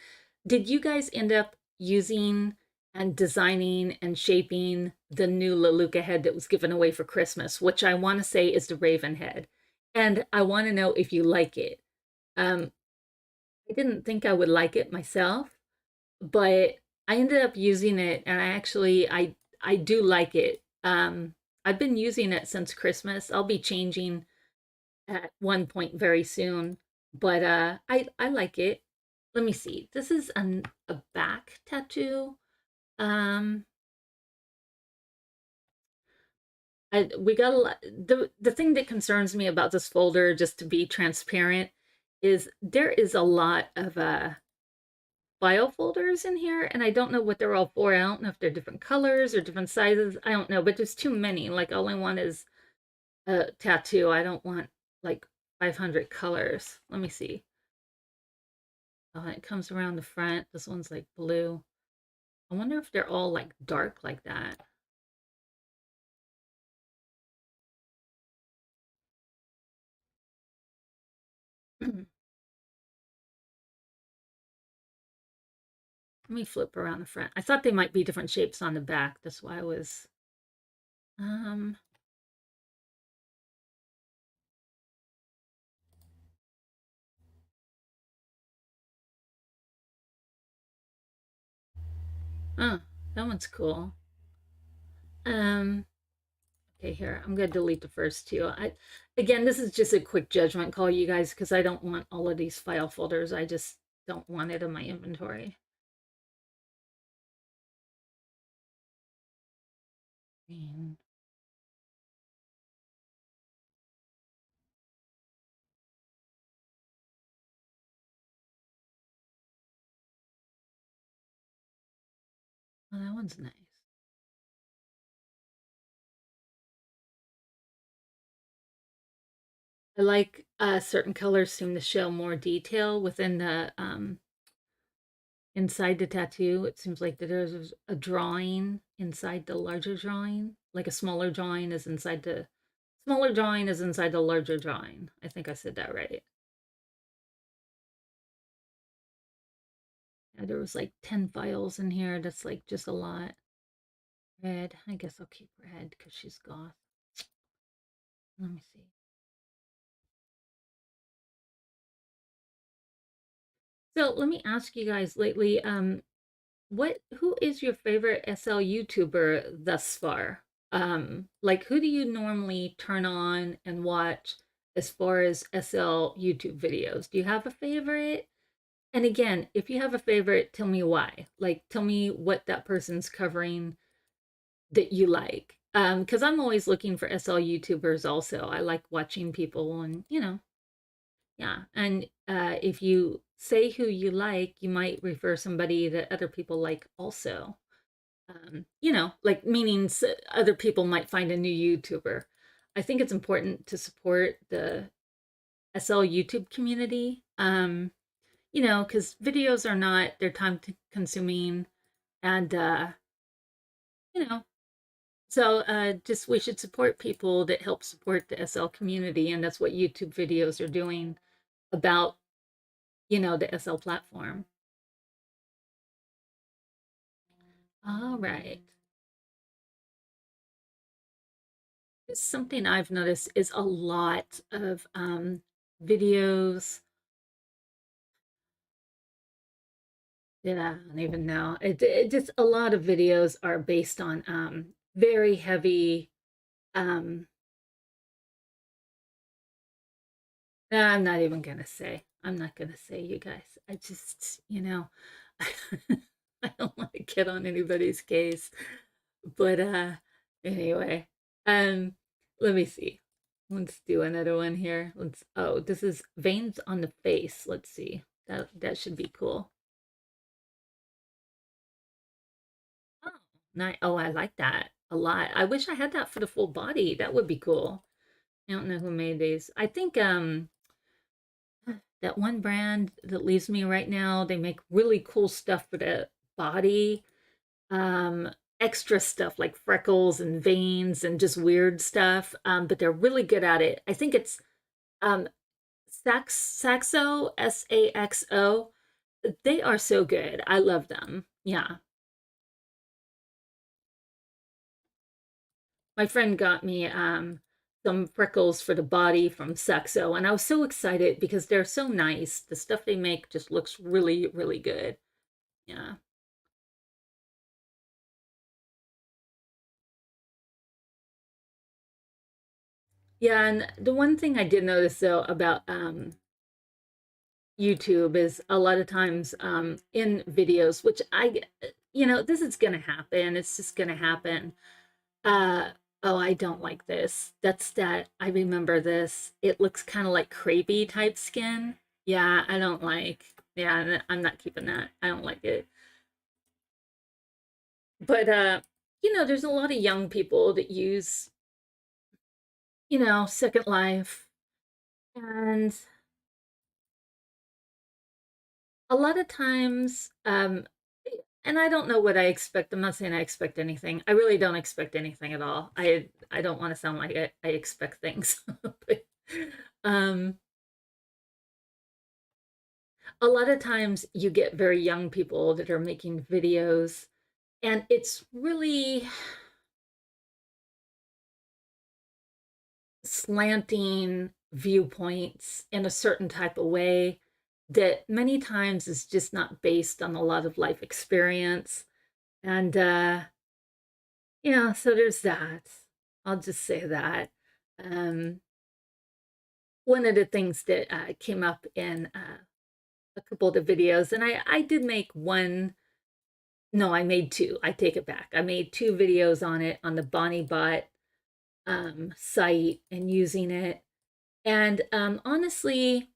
Did you guys end up using and designing and shaping the new Leluca head that was given away for Christmas, which I want to say is the Raven head? And I want to know if you like it. Um, I didn't think I would like it myself, but I ended up using it, and I do like it. I've been using it since Christmas. I'll be changing at one point very soon, but I like it. Let me see. This is a back tattoo. Um, we got a lot. The thing that concerns me about this folder, just to be transparent, is there is a lot of file folders in here, and I don't know what they're all for. I don't know if they're different colors or different sizes. I don't know, but there's too many. Like, all I want is a tattoo. I don't want like 500 colors. Let me see. Oh, it comes around the front. This one's like blue. I wonder if they're all like dark like that. Let me flip around the front. I thought they might be different shapes on the back. That's why I was um oh, that one's cool. Um Okay, here, I'm gonna delete the first two. Again, this is just a quick judgment call, you guys, because I don't want all of these file folders. I just don't want it in my inventory. And, oh, that one's nice. I like certain colors seem to show more detail within the inside the tattoo. It seems like there's a drawing inside the larger drawing, like a smaller drawing is inside the larger drawing. I think I said that right. Yeah, there was like 10 files in here. That's like just a lot. Red. I guess I'll keep red because she's goth. Let me see. So let me ask you guys lately, who is your favorite SL YouTuber thus far? Like, who do you normally turn on and watch as far as SL YouTube videos? Do you have a favorite? And again, if you have a favorite, tell me why. Like, tell me what that person's covering that you like. Because I'm always looking for SL YouTubers also. I like watching people and, yeah. And if you say who you like, you might refer somebody that other people like also. Like meaning other people might find a new YouTuber. I think it's important to support SL YouTube community. Because videos are not, they're time consuming, and you know, so just we should support people that help support the SL community, and that's what YouTube videos are doing about, the SL platform. All right. Something I've noticed is a lot of videos. Yeah, I don't even know. It just a lot of videos are based on very heavy. um I'm not even gonna say. I'm not gonna say, you guys. I just, I don't want to get on anybody's case. But anyway, um let me see. Let's do another one here. Oh, this is veins on the face. Let's see. That should be cool. Oh, nice. Oh, I like that a lot. I wish I had that for the full body. That would be cool. I don't know who made these. I think that one brand that leaves me right now, they make really cool stuff for the body. Um Extra stuff like freckles and veins and just weird stuff. But they're really good at it. I think it's um Saxo, Saxo. They are so good. I love them. Yeah. My friend got me some freckles for the body from Saxo, and I was so excited because they're so nice. The stuff they make just looks really, really good. Yeah. Yeah, and the one thing I did notice though about YouTube is a lot of times in videos, which this is gonna happen. It's just gonna happen. Uh, oh, I don't like this. I remember this. It looks kind of like crepey type skin. Yeah, I don't like. Yeah, I'm not keeping that. I don't like it. But there's a lot of young people that use, Second Life, and a lot of times, and I don't know what I expect. I'm not saying I expect anything. I really don't expect anything at all. I don't want to sound like I expect things. But, um, a lot of times you get very young people that are making videos, and it's really slanting viewpoints in a certain type of way that many times is just not based on a lot of life experience. And so there's that. I'll just say that. um One of the things that came up in a couple of the videos, and I did make one. No, I made two. I take it back. I made two videos on it on the Bonnie Bot site and using it. And honestly,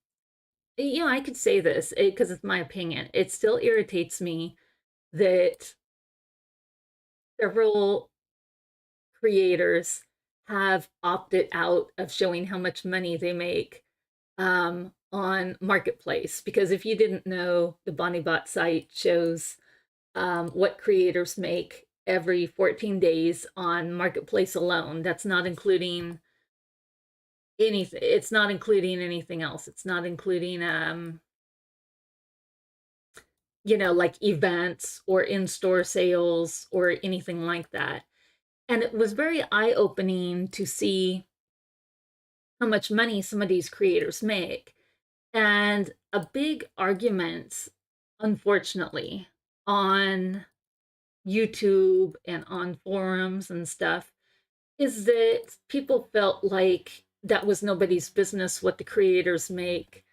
I could say this because it's my opinion. It still irritates me that several creators have opted out of showing how much money they make on Marketplace. Because if you didn't know, the Bonnie Bot site shows what creators make every 14 days on Marketplace alone. That's not including anything. It's not including anything else. It's not including like events or in-store sales or anything like that. And it was very eye-opening to see how much money some of these creators make. And a big argument, unfortunately, on YouTube and on forums and stuff is that people felt like that was nobody's business what the creators make,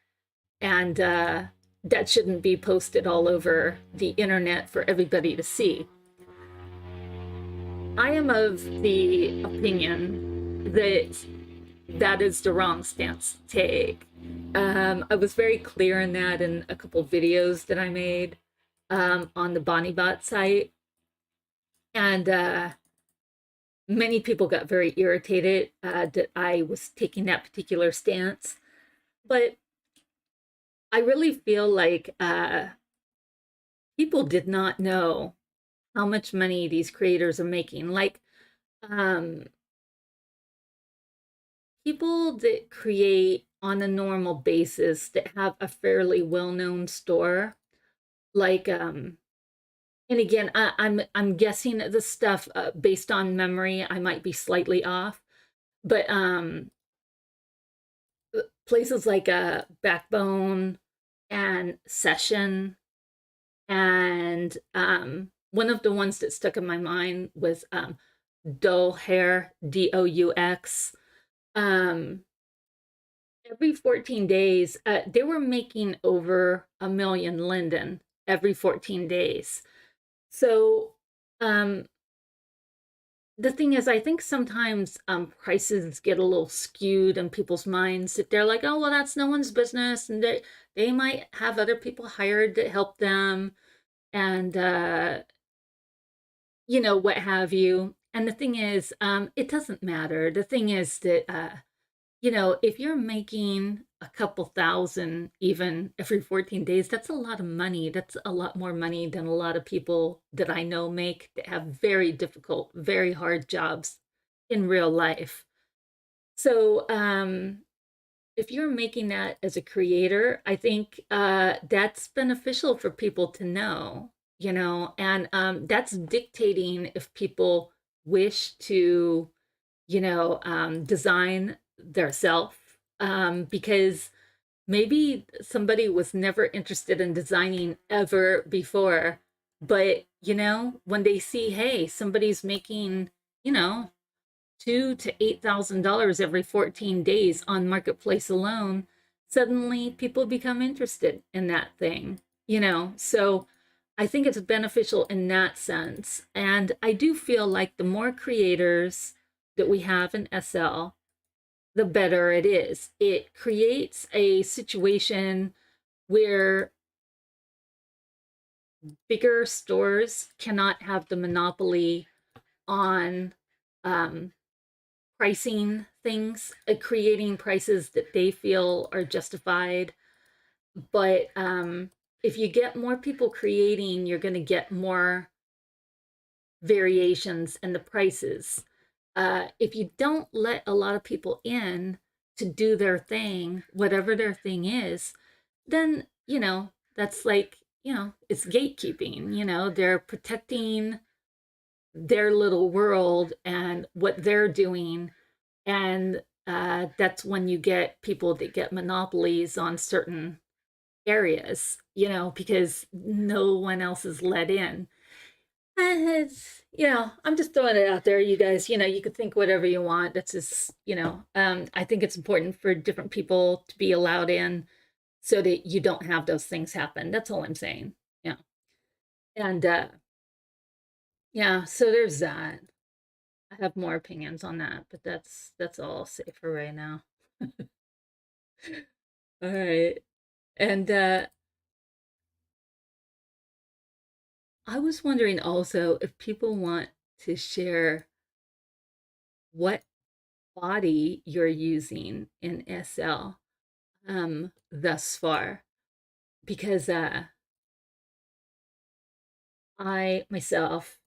and that shouldn't be posted all over the internet for everybody to see. I am of the opinion that that is the wrong stance to take. I was very clear in that in a couple videos that I made on the BonnieBot site, and many people got very irritated that I was taking that particular stance. But I really feel like people did not know how much money these creators are making. Like, um, people that create on a normal basis that have a fairly well-known store, like, and again, I'm guessing the stuff based on memory. I might be slightly off, but places like Backbone and Session, and one of the ones that stuck in my mind was Dough Hair, Deux. Um, every 14 days, they were making over 1 million linden every 14 days. So um, the thing is, I think sometimes prices get a little skewed in people's minds that they're like, oh, well, that's no one's business. And they might have other people hired to help them and, what have you. And the thing is, it doesn't matter. The thing is that, if you're making a couple thousand even every 14 days, that's a lot of money. That's a lot more money than a lot of people that I know make that have very difficult, very hard jobs in real life. So, if you're making that as a creator, I think that's beneficial for people to know, and that's dictating if people wish to, design their self, because maybe somebody was never interested in designing ever before, but when they see, hey, somebody's making, you know, $2,000 to $8,000 every 14 days on Marketplace alone, suddenly people become interested in that thing, So I think it's beneficial in that sense. And I do feel like the more creators that we have in SL, the better it is. It creates a situation where bigger stores cannot have the monopoly on um, pricing things, creating prices that they feel are justified. But if you get more people creating, you're going to get more variations in the prices. If you don't let a lot of people in to do their thing, whatever their thing is, then, that's like, it's gatekeeping, they're protecting their little world and what they're doing. And that's when you get people that get monopolies on certain areas, because no one else is let in. And I'm just throwing it out there, you guys. You could think whatever you want. That's just, I think it's important for different people to be allowed in so that you don't have those things happen. That's all I'm saying. Yeah. And yeah, so there's that. I have more opinions on that, but that's all I'll say for right now. All right. And I was wondering also if people want to share what body you're using in SL thus far, because I myself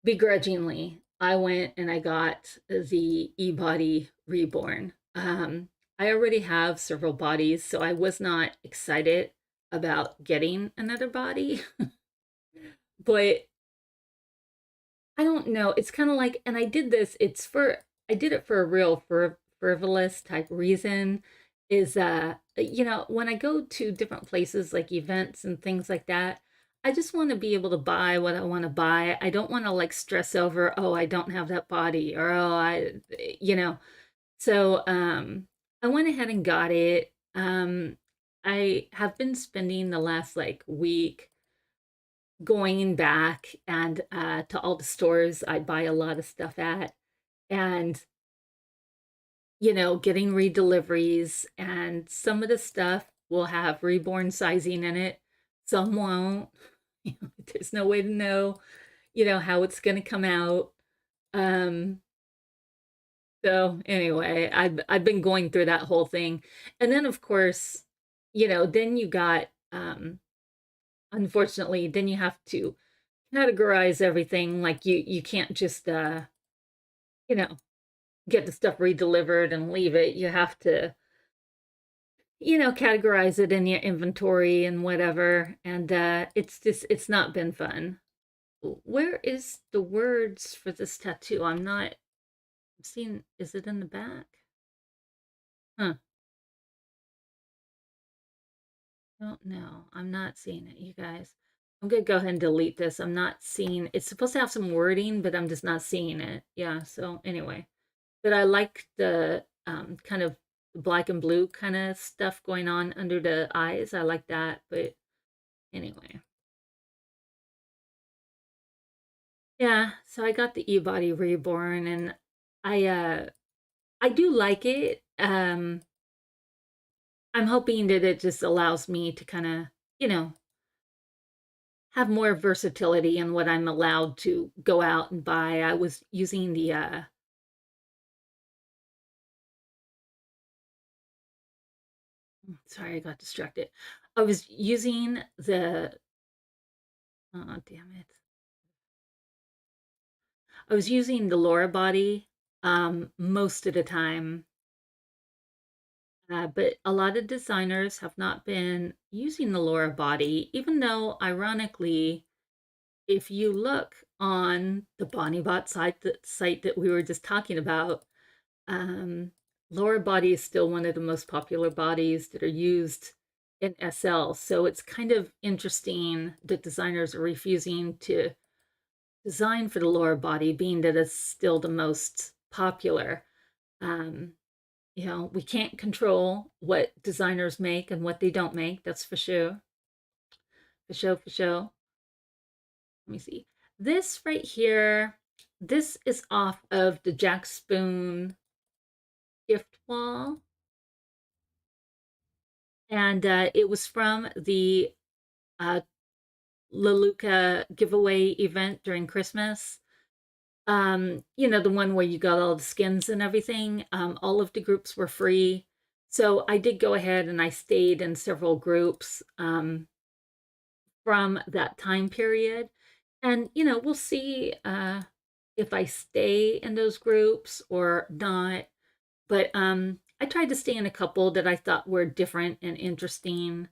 begrudgingly I went and I got the Ebody Reborn. I already have several bodies, so I was not excited about getting another body. But I don't know. It's kind of like, and I did it for a real frivolous type reason. Is when I go to different places like events and things like that, I just want to be able to buy what I want to buy. I don't want to like stress over, oh, I don't have that body, or oh, you know. So I went ahead and got it. I have been spending the last like week going back and to all the stores I buy a lot of stuff at, and getting redeliveries, and some of the stuff will have reborn sizing in it, some won't. There's no way to know how it's going to come out. um So anyway, I've been going through that whole thing. And then of course, then you got unfortunately, then you have to categorize everything. Like you can't just you know, get the stuff redelivered and leave it. You have to, categorize it in your inventory and whatever. And it's not been fun. Where is the words for this tattoo? I'm not seeing, is it in the back? Huh. Don't know. I'm not seeing it, you guys. I'm gonna go ahead and delete this. I'm not seeing, it's supposed to have some wording, but I'm just not seeing it. Yeah, so anyway. But I like the kind of black and blue kind of stuff going on under the eyes. I like that, but anyway. Yeah, so I got the Ebody Reborn and I do like it. I'm hoping that it just allows me to kind of, you know, have more versatility in what I'm allowed to go out and buy. I was using the sorry, I got distracted. I was using the oh damn it. I was using the Laura body most of the time. But a lot of designers have not been using the Laura body, even though ironically, if you look on the BonnieBot site that we were just talking about, Um, lower body is still one of the most popular bodies that are used in SL. So it's kind of interesting that designers are refusing to design for the lower body, being that it's still the most popular. Um, we can't control what designers make and what they don't make. That's for sure. For sure, for sure. Let me see. This right here, this is off of the Jack Spoon gift wall. And it was from the uh, Leluca giveaway event during Christmas. The one where you got all the skins and everything. All of the groups were free. So I did go ahead and I stayed in several groups from that time period. And, we'll see if I stay in those groups or not. But I tried to stay in a couple that I thought were different and interesting.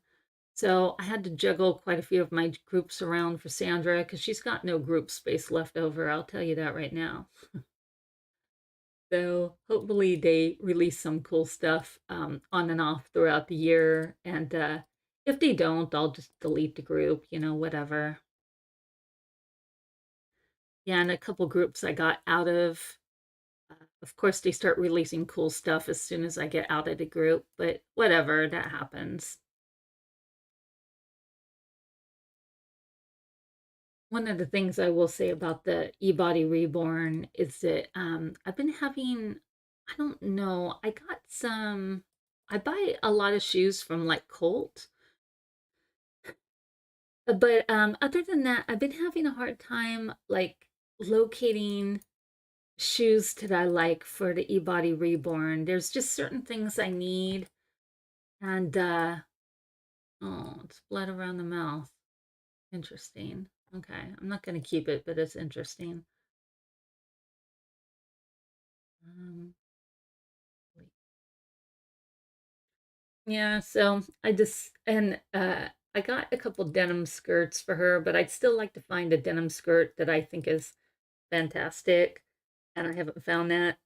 So I had to juggle quite a few of my groups around for Sandra because she's got no group space left over. I'll tell you that right now. So hopefully they release some cool stuff on and off throughout the year. And if they don't, I'll just delete the group, whatever. Yeah, and a couple groups I got out of. Of course, they start releasing cool stuff as soon as I get out of the group, but whatever, that happens. One of the things I will say about the eBody Reborn is that I've been having, I don't know, I buy a lot of shoes from like Colt, but other than that, I've been having a hard time like locating shoes that I like for the eBody Reborn. There's just certain things I need, and oh, it's blood around the mouth. Interesting. Okay, I'm not going to keep it, but it's interesting. Um, Yeah, so I got a couple denim skirts for her, but I'd still like to find a denim skirt that I think is fantastic, and I haven't found that.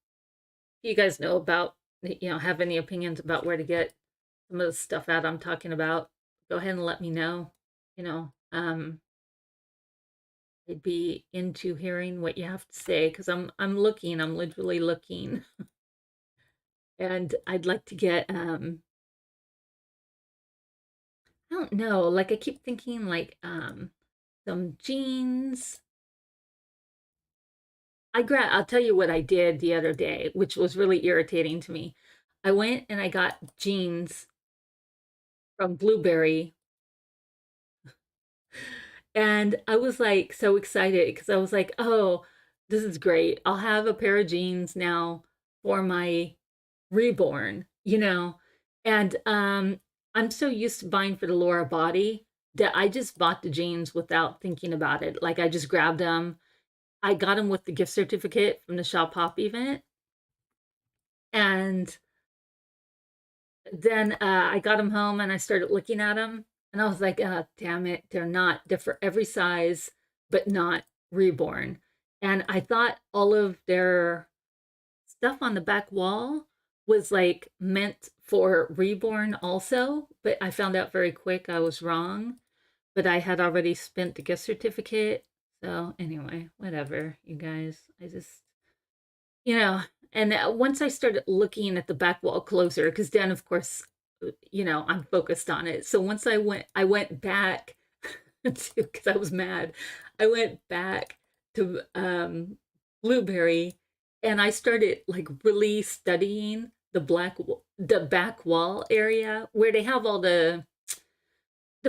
You guys know about, have any opinions about where to get some of the stuff out I'm talking about? Go ahead and let me know. I'd be into hearing what you have to say because I'm literally looking, and I'd like to get I don't know, like I keep thinking like some jeans. I'll tell you what I did the other day, which was really irritating to me. I went and I got jeans from Blueberry and I was like so excited because I was like, "Oh, this is great. I'll have a pair of jeans now for my reborn, you know? And I'm so used to buying for the Laura body that I just bought the jeans without thinking about it. Like I just grabbed them. I got them with the gift certificate from the Shop Hop event. And then I got them home and I started looking at them. And I was like, oh, damn it. They're for every size, but not reborn. And I thought all of their stuff on the back wall was like meant for reborn also, but I found out very quick I was wrong. But I had already spent the gift certificate. So anyway, whatever, you guys. I just, you know, and once I started looking at the back wall closer, because then of course, I'm focused on it. So once I went back to, because I was mad, I went back to Blueberry, and I started like really studying the back wall area where they have all the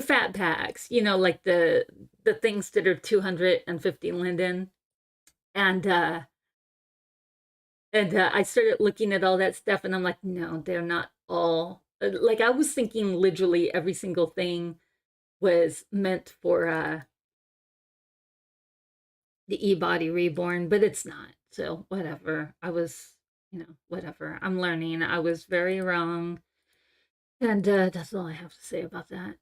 fat packs, like the things that are 250 linden, and I started looking at all that stuff, and I'm like, no, they're not all. Like I was thinking, literally every single thing was meant for the Ebody Reborn, but it's not. So whatever. Whatever. I'm learning. I was very wrong, and that's all I have to say about that.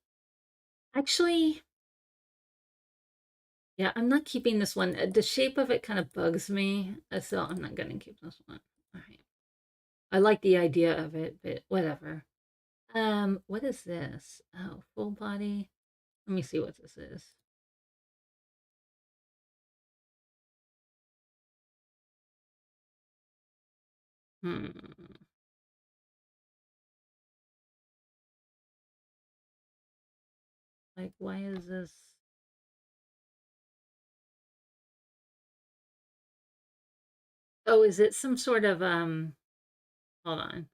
Actually, yeah, I'm not keeping this one. The shape of it kind of bugs me, so I'm not gonna keep this one. All right. I like the idea of it, but whatever. What is this? Oh, full body. Let me see what this is. Hmm. Like, why is this? Oh, is it some sort of hold on.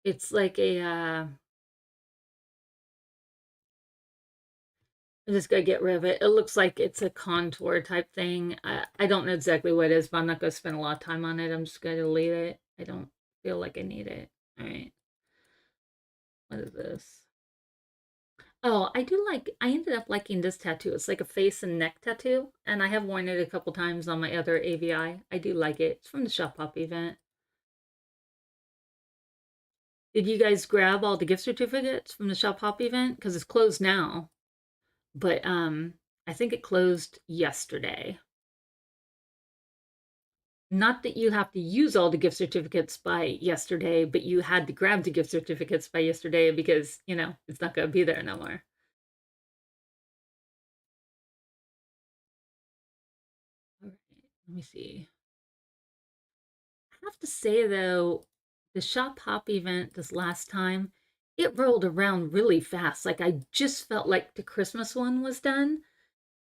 It's like a I just gotta get rid of it. It looks like it's a contour type thing. I don't know exactly what it is, but I'm not gonna spend a lot of time on it. I'm just gonna delete it. I don't feel like I need it. All right. What is this? Oh, I ended up liking this tattoo. It's like a face and neck tattoo, and I have worn it a couple times on my other AVI. I do like it. It's from the Shop Hop event. Did you guys grab all the gift certificates from the Shop Hop event? Because it's closed now, but I think it closed yesterday. Not that you have to use all the gift certificates by yesterday, but you had to grab the gift certificates by yesterday because, it's not going to be there no more. All right, let me see. I have to say though, the Shop Hop event this last time, it rolled around really fast. Like I just felt like the Christmas one was done,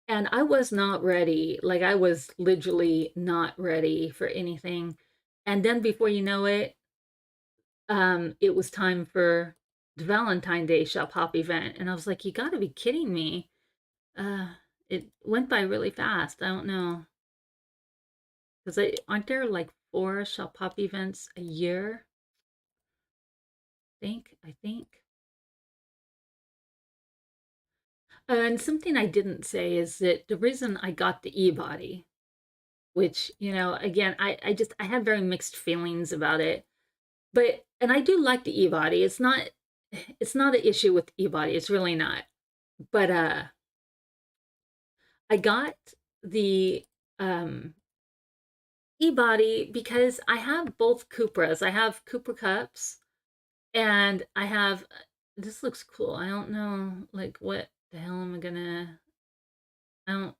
and I was not ready. Like I was literally not ready for anything. And then before you know it, it was time for the Valentine Day Shop Hop event, and I was like, you got to be kidding me. Uh, it went by really fast. I don't know, because aren't there like four Shop Hop events a year? I think. And something I didn't say is that the reason I got the e-body, which, again, I had very mixed feelings about it. And I do like the e-body. It's not an issue with e-body. It's really not. But I got the e-body because I have both Cupras. I have Cupra cups, and I have this looks cool. I don't know like what the hell am I gonna I don't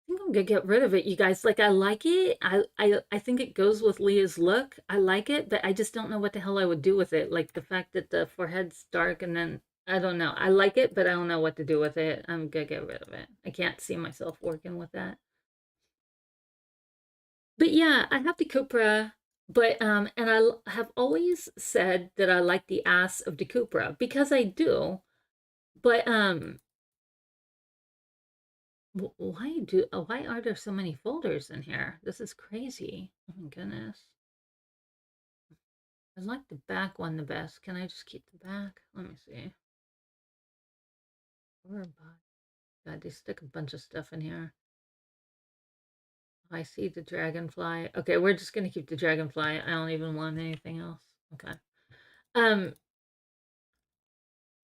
think I'm gonna get rid of it, you guys. Like I like it. I think it goes with Leah's look. I like it, but I just don't know what the hell I would do with it. Like the fact that the forehead's dark, and then I don't know. I like it, but I don't know what to do with it. I'm gonna get rid of it. I can't see myself working with that. But yeah, I have the Cupra, but and have always said that I like the ass of the Cupra because I do. But Why are there so many folders in here? This is crazy. Oh my goodness. I like the back one the best. Can I just keep the back? Let me see. God, they stick a bunch of stuff in here. I see the dragonfly. Okay, we're just gonna keep the dragonfly. I don't even want anything else. Okay. Um,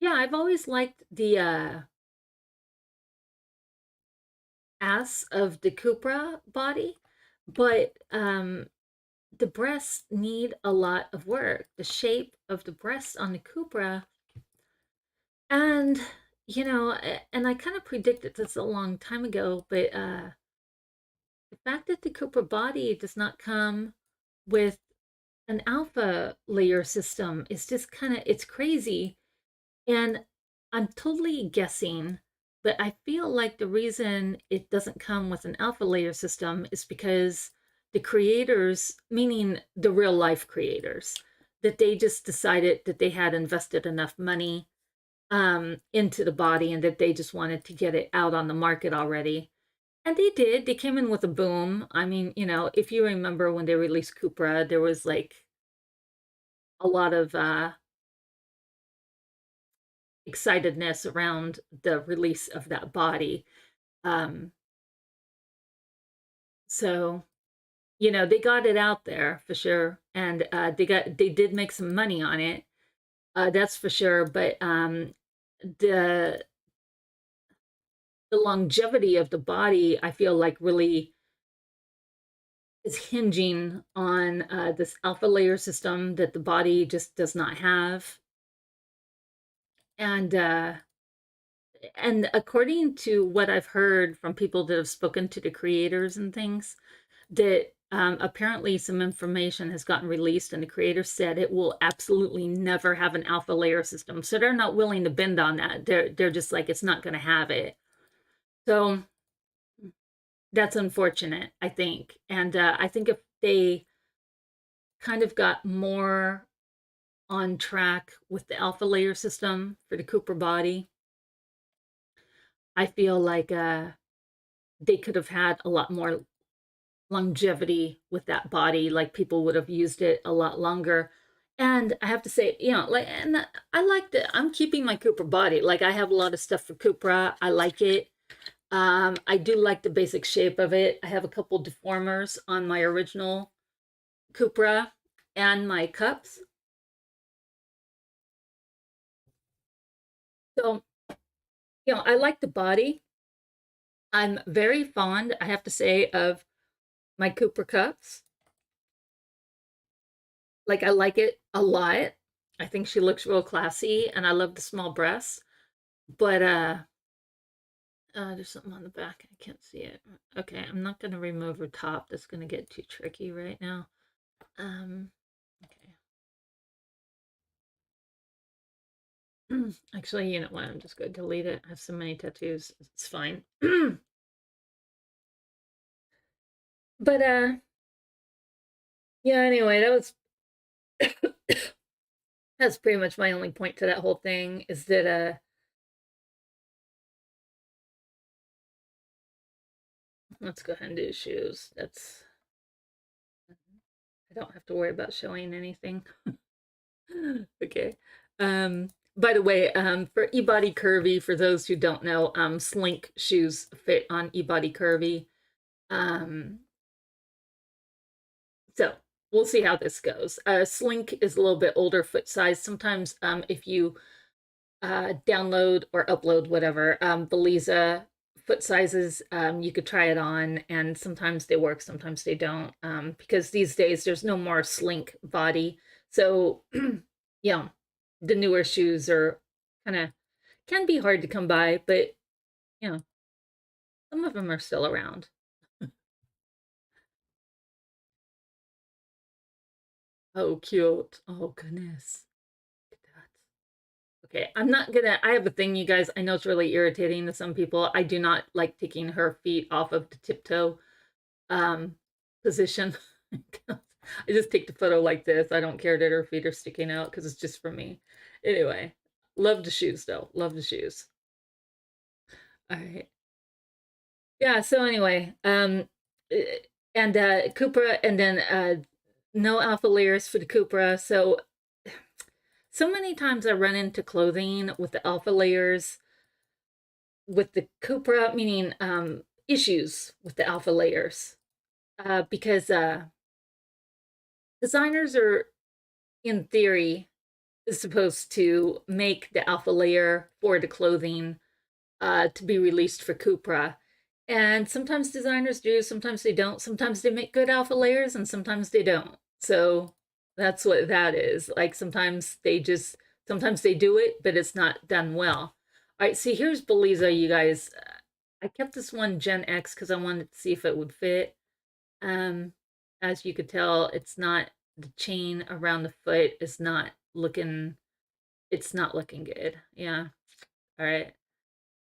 yeah, I've always liked the ass of the Cupra body, but the breasts need a lot of work. The shape of the breasts on the Cupra, and and I kind of predicted this a long time ago, but the fact that the Cupra body does not come with an alpha layer system is just kind of it's crazy. And I'm totally guessing, but I feel like the reason it doesn't come with an alpha layer system is because the creators, meaning the real life creators, that they just decided that they had invested enough money into the body and that they just wanted to get it out on the market already. And they did. They came in with a boom. I mean, if you remember when they released Cupra, there was like a lot of excitedness around the release of that body. Um, so they got it out there for sure, and they did make some money on it. That's for sure. But the the longevity of the body, I feel like really is hinging on this alpha layer system that the body just does not have, and according to what I've heard from people that have spoken to the creators and things, that apparently some information has gotten released, and the creator said it will absolutely never have an alpha layer system. So they're not willing to bend on that. They're just like it's not going to have it. So that's unfortunate, I think. And I think if they kind of got more on track with the alpha layer system for the Cooper body, I feel like they could have had a lot more longevity with that body. Like people would have used it a lot longer. And I have to say, like, and I like that. I'm keeping my Cooper body. Like I have a lot of stuff for Cupra. I like it. I do like the basic shape of it. I have a couple deformers on my original Cupra and my cups. So, I like the body. I'm very fond, I have to say, of my Cooper cups. Like I like it a lot. I think she looks real classy, and I love the small breasts. But there's something on the back. I can't see it. Okay, I'm not gonna remove her top. That's gonna get too tricky right now. Okay. Actually, you know what? I'm just gonna delete it. I have so many tattoos. It's fine. But yeah. Anyway, that's pretty much my only point to that whole thing is that let's go ahead and do shoes. That's I don't have to worry about showing anything. Okay. By the way, for Ebody Curvy, for those who don't know, slink shoes fit on Ebody Curvy. Um, so we'll see how this goes. Slink is a little bit older foot size. Sometimes if you download or upload whatever, Beliza foot sizes, you could try it on, and sometimes they work, sometimes they don't, because these days there's no more slink body. So, yeah, the newer shoes are kind of can be hard to come by, but you know, some of them are still around. Oh, cute. Oh, goodness. Look at that. Okay, I'm not gonna. I have a thing, you guys. I know it's really irritating to some people. I do not like taking her feet off of the tiptoe um, position. I just take the photo like this. I don't care that her feet are sticking out because it's just for me. Anyway, love the shoes though. Love the shoes. All right. Yeah, so anyway, eh, and Cupra, and then no alpha layers for the Cupra. So many times I run into clothing with the alpha layers with the Cupra, meaning issues with the alpha layers. Because designers are, in theory, supposed to make the alpha layer for the clothing to be released for Cupra. And sometimes designers do, sometimes they don't. Sometimes they make good alpha layers and sometimes they don't. So that's what that is. Like sometimes they do it, but it's not done well. All right, see, here's Beliza, you guys. I kept this one Gen X because I wanted to see if it would fit. Um, as you could tell, it's not, the chain around the foot is not looking, it's not looking good. Yeah. All right.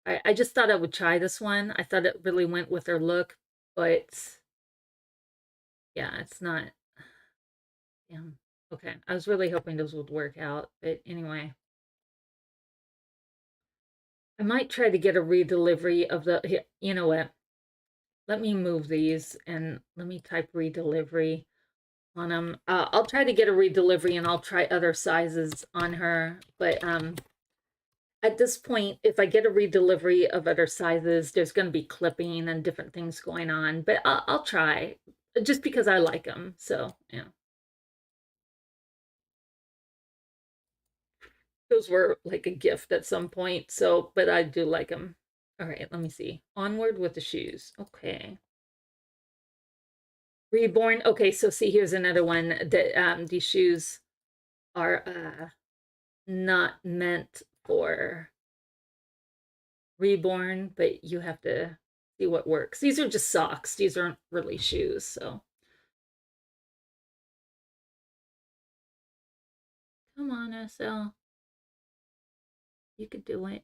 I just thought I would try this one. I thought it really went with her look, but yeah, it's not. Yeah. Okay. I was really hoping those would work out, but anyway, I might try to get a redelivery of the. Here, you know what? Let me move these and let me type redelivery on them. I'll try to get a redelivery and I'll try other sizes on her, but at this point, if I get a redelivery of other sizes, there's going to be clipping and different things going on. But I'll try just because I like them. So, yeah. Those were like a gift at some point. So, but I do like them. All right, let me see. Onward with the shoes. Okay. Reborn. Okay, so see, here's another one that these shoes are not meant for reborn, but you have to see what works. These are just socks. These aren't really shoes. So come on, SL. You could do it.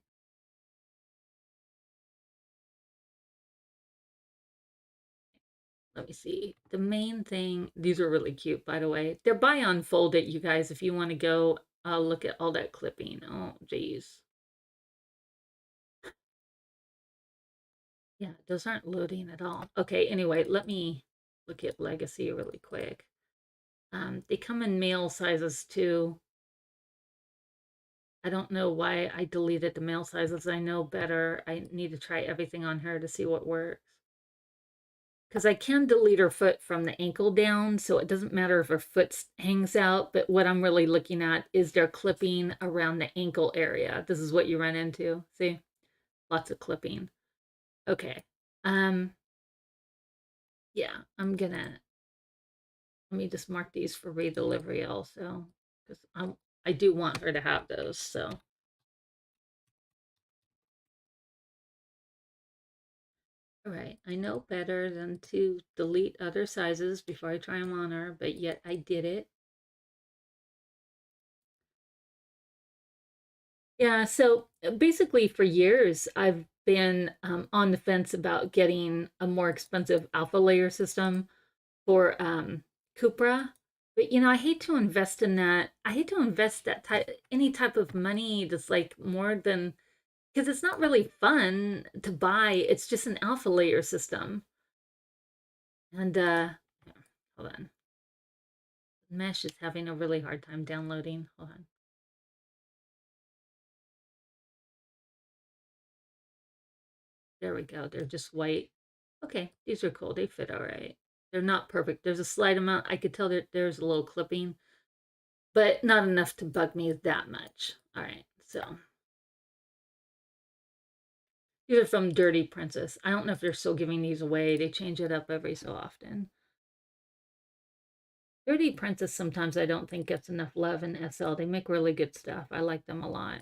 Let me see. The main thing, these are really cute, by the way. They're buy on fold it, you guys, if you want to go look at all that clipping. Oh, geez. Yeah, those aren't loading at all. Okay, anyway, let me look at Legacy really quick. They come in male sizes too. I don't know why I deleted the male sizes. I know better. I need to try everything on her to see what works. Because I can delete her foot from the ankle down, so it doesn't matter if her foot hangs out, but what I'm really looking at is their clipping around the ankle area. This is what you run into. See? Lots of clipping. Okay. Um, yeah, let me just mark these for redelivery also, because I do want her to have those, so. All right, I know better than to delete other sizes before I try them on her, but yet I did it. Yeah, so basically for years I've been on the fence about getting a more expensive alpha layer system for Cupra. But I hate to invest in that. I hate to invest that type any type of money that's like more than, because it's not really fun to buy. It's just an alpha layer system. And hold on. Mesh is having a really hard time downloading. Hold on. There we go. They're just white. Okay, these are cool. They fit all right. They're not perfect. There's a slight amount. I could tell that there's a little clipping, but not enough to bug me that much. All right, so these are from Dirty Princess. I don't know if they're still giving these away. They change it up every so often. Dirty Princess sometimes I don't think gets enough love in SL. They make really good stuff. I like them a lot.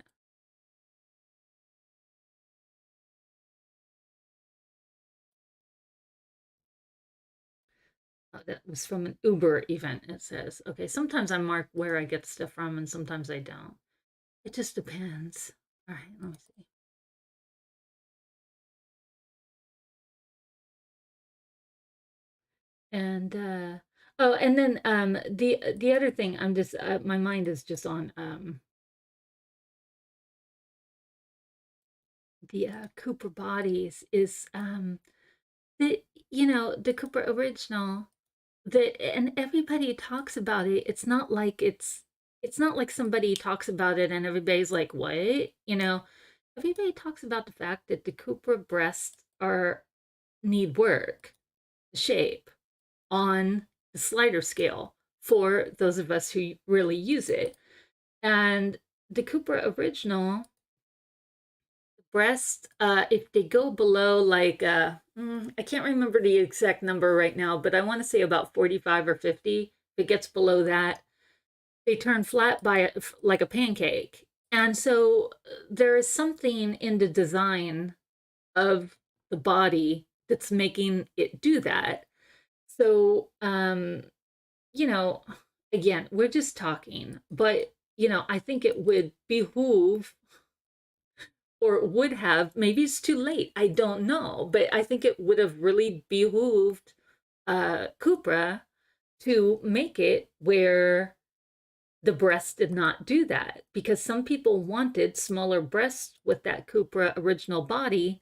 Oh, that was from an Uber event, it says. Okay, sometimes I mark where I get stuff from and sometimes I don't. It just depends. All right, let me see. And oh, and then the other thing, I'm just my mind is just on the Cooper bodies is the the Cooper original, the and everybody talks about it. It's not like somebody talks about it and everybody's like, "What?" Everybody talks about the fact that the Cooper breasts are need work, the shape on the slider scale for those of us who really use it. And the Cooper original breast, if they go below like I can't remember the exact number right now, but I want to say about 45 or 50. If it gets below that, they turn flat like a pancake. And so there is something in the design of the body that's making it do that. So you know, again, we're just talking, but I think it would behoove, or would have, maybe it's too late, I don't know, but I think it would have really behooved Cupra to make it where the breasts did not do that, because some people wanted smaller breasts with that Cupra original body,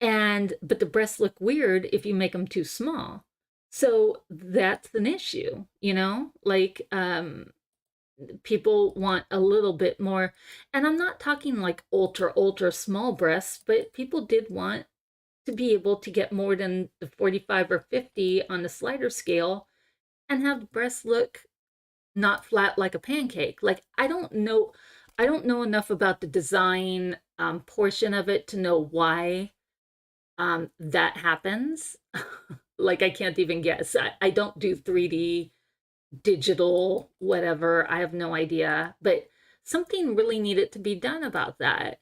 and but the breasts look weird if you make them too small. So that's an issue, like people want a little bit more. And I'm not talking like ultra small breasts, but people did want to be able to get more than the 45 or 50 on the slider scale and have the breasts look not flat like a pancake. Like I don't know enough about the design portion of it to know why that happens. Like I can't even guess. I don't do 3D digital whatever. I have no idea, but something really needed to be done about that.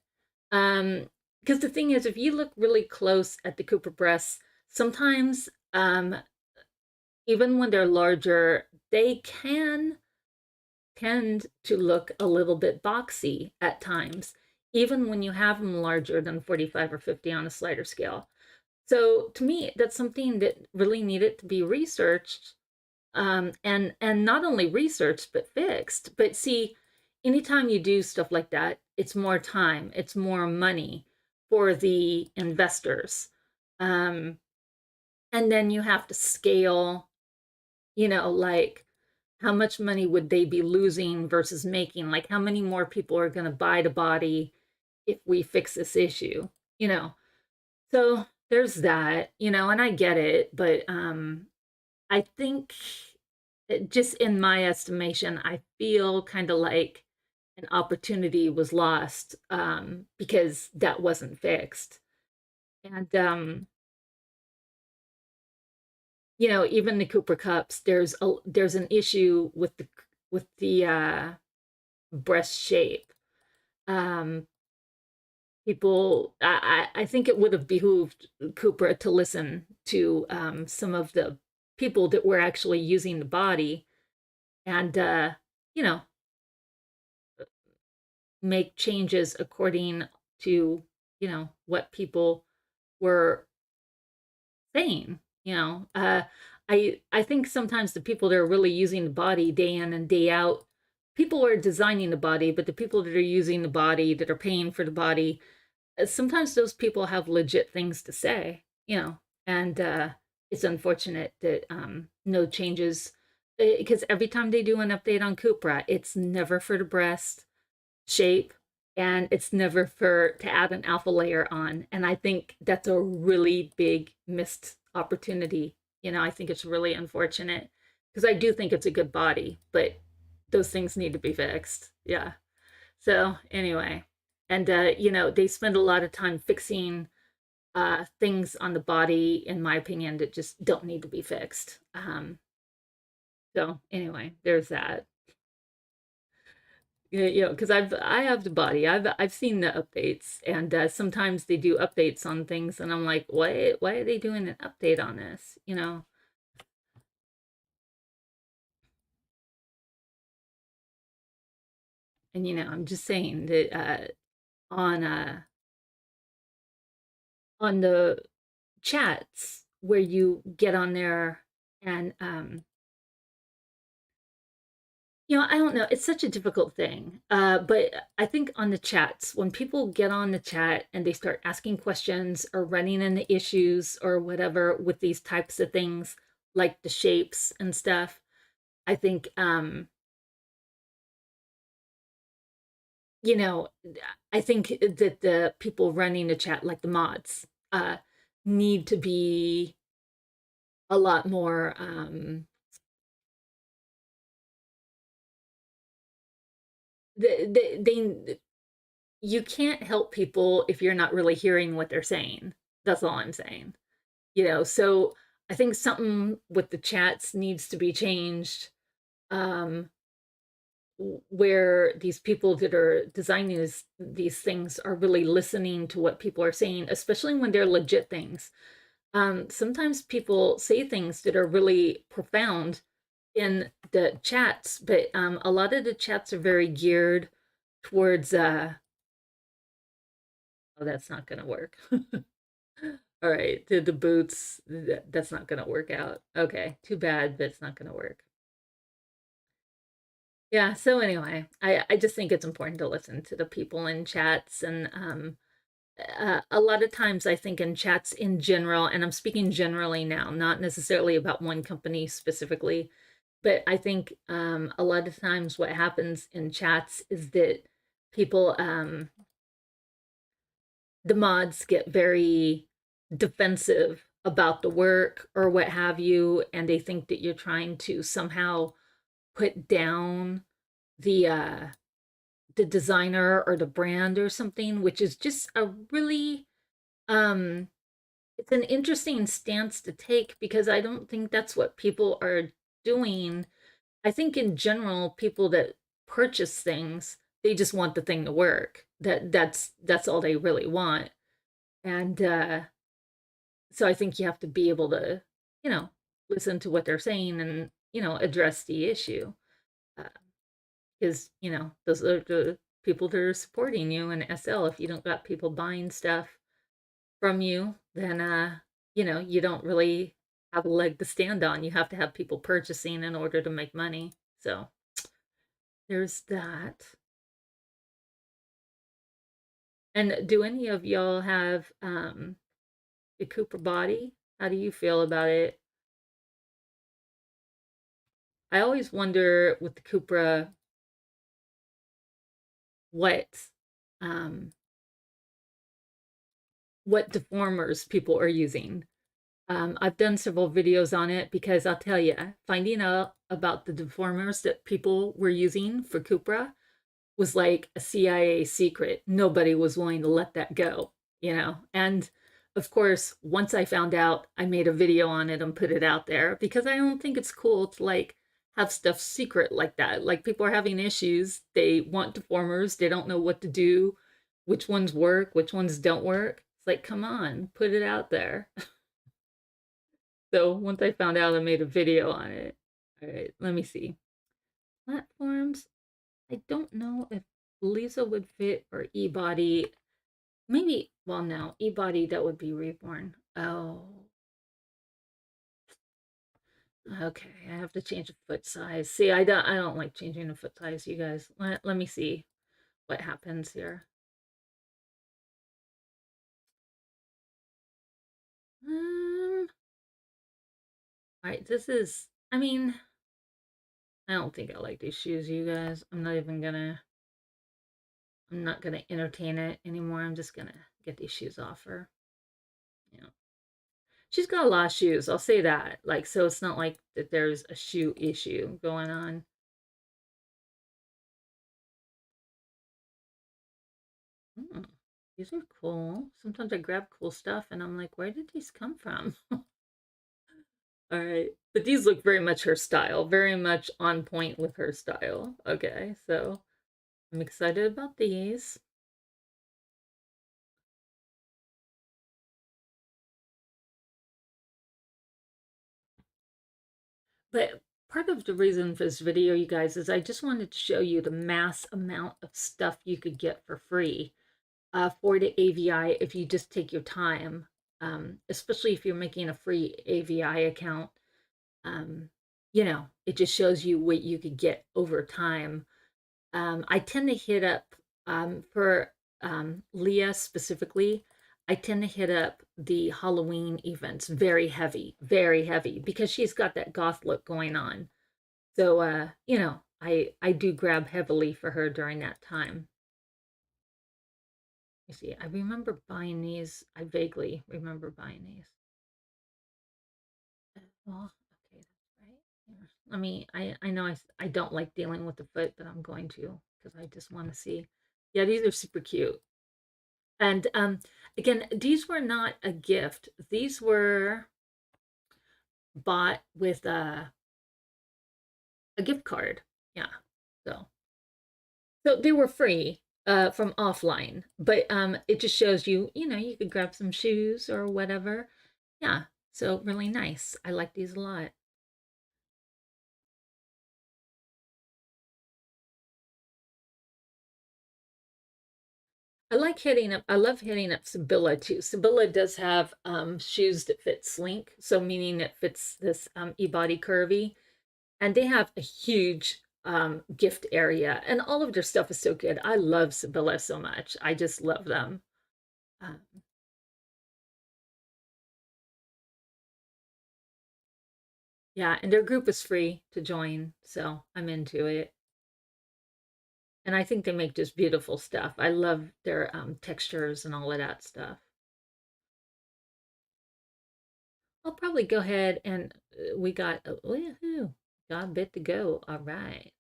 Because the thing is, if you look really close at the Cooper breasts, sometimes even when they're larger, they can tend to look a little bit boxy at times, even when you have them larger than 45 or 50 on a slider scale. So to me, that's something that really needed to be researched, and not only researched but fixed. But see, anytime you do stuff like that, it's more time, it's more money for the investors, um, and then you have to scale. Like how much money would they be losing versus making? Like how many more people are going to buy the body if we fix this issue? You know, so there's that. And I get it, but I think just in my estimation, I feel kind of like an opportunity was lost because that wasn't fixed. And even the Cooper Cups, there's an issue with the breast shape. Um, I think it would have behooved Cooper to listen to some of the people that were actually using the body, and you know make changes according to what people were saying. I think sometimes the people that are really using the body day in and day out, people are designing the body, but the people that are using the body, that are paying for the body, sometimes those people have legit things to say. And it's unfortunate that no changes, because every time they do an update on Cupra, it's never for the breast shape, and it's never for to add an alpha layer on. And I think that's a really big missed opportunity. I think it's really unfortunate, because I do think it's a good body, but those things need to be fixed. Yeah. So anyway, and they spend a lot of time fixing things on the body, in my opinion, that just don't need to be fixed. So anyway, there's that. Yeah, because I have the body. I've seen the updates, and sometimes they do updates on things, and I'm like, why are they doing an update on this? And I'm just saying that on uh on the chats where you get on there and I don't know. It's such a difficult thing. But I think on the chats, when people get on the chat and they start asking questions or running into issues or whatever with these types of things, like the shapes and stuff, I think, you know, I think that the people running the chat, like the mods, need to be a lot more, they you can't help people if you're not really hearing what they're saying. That's all I'm saying. So I think something with the chats needs to be changed, um, where these people that are designing these things are really listening to what people are saying, especially when they're legit things. Sometimes people say things that are really profound in the chats, but a lot of the chats are very geared towards, oh, that's not going to work. All right, the boots, that's not going to work out. Okay, too bad, but it's not going to work. Yeah, so anyway, I just think it's important to listen to the people in chats. And a lot of times I think in chats in general, and I'm speaking generally now, not necessarily about one company specifically, but I think a lot of times what happens in chats is that people, the mods get very defensive about the work or what have you, and they think that you're trying to somehow put down the designer or the brand or something, which is just a really, um it's an interesting stance to take, because I don't think that's what people are doing. I think in general, people that purchase things, they just want the thing to work. That's all they really want. And so I think you have to be able to, you know, listen to what they're saying and, address the issue. Because, those are the people that are supporting you in SL. If you don't got people buying stuff from you, then, you don't really have a leg to stand on. You have to have people purchasing in order to make money. So there's that. And do any of y'all have the Cooper body? How do you feel about it? I always wonder with the Cupra what um what deformers people are using. I've done several videos on it because I'll tell you, finding out about the deformers that people were using for Cupra was like a CIA secret. Nobody was willing to let that go. And of course, once I found out, I made a video on it and put it out there, because I don't think it's cool to like have stuff secret like that. Like, people are having issues, they want deformers, they don't know what to do, which ones work, which ones don't work. It's like, come on, put it out there. So once I found out, I made a video on it. All right, let me see. Platforms. I don't know if Lisa would fit or Ebody. Maybe, well, no, Ebody, that would be Reborn. Oh, okay. I have to change the foot size. See, I don't like changing the foot size, you guys. Let me see what happens here. All right, this is, I mean, I don't think I like these shoes, you guys. I'm not gonna entertain it anymore. I'm just gonna get these shoes off her. You know, she's got a lot of shoes. I'll say that. Like, so it's not like that there's a shoe issue going on. Hmm, these are cool. Sometimes I grab cool stuff and I'm like, where did these come from? All right. But these look very much her style, very much on point with her style. Okay, so I'm excited about these. But part of the reason for this video, you guys, is I just wanted to show you the mass amount of stuff you could get for free for the AVI if you just take your time, especially if you're making a free AVI account. Um, it just shows you what you could get over time. I tend to hit up for Leah specifically. I tend to hit up the Halloween events very heavy, because she's got that goth look going on. So, I do grab heavily for her during that time. You see, I remember buying these. I vaguely remember buying these. Well, okay, that's right. Here. I know I don't like dealing with the foot, but I'm going to because I just want to see. Yeah, these are super cute. And again, these were not a gift. These were bought with a gift card. Yeah. So so they were free from offline, but it just shows you, you could grab some shoes or whatever. Yeah. So really nice. I like these a lot. I love hitting up Sibylla too. Sibylla does have shoes that fit slink, so meaning it fits this Ebody Curvy, and they have a huge gift area, and all of their stuff is so good. I love Sibylla so much. I just love them. Um, yeah, and their group is free to join, so I'm into it. And I think they make just beautiful stuff. I love their textures and all of that stuff. I'll probably go ahead and we got woohoo, got a bit to go. All right.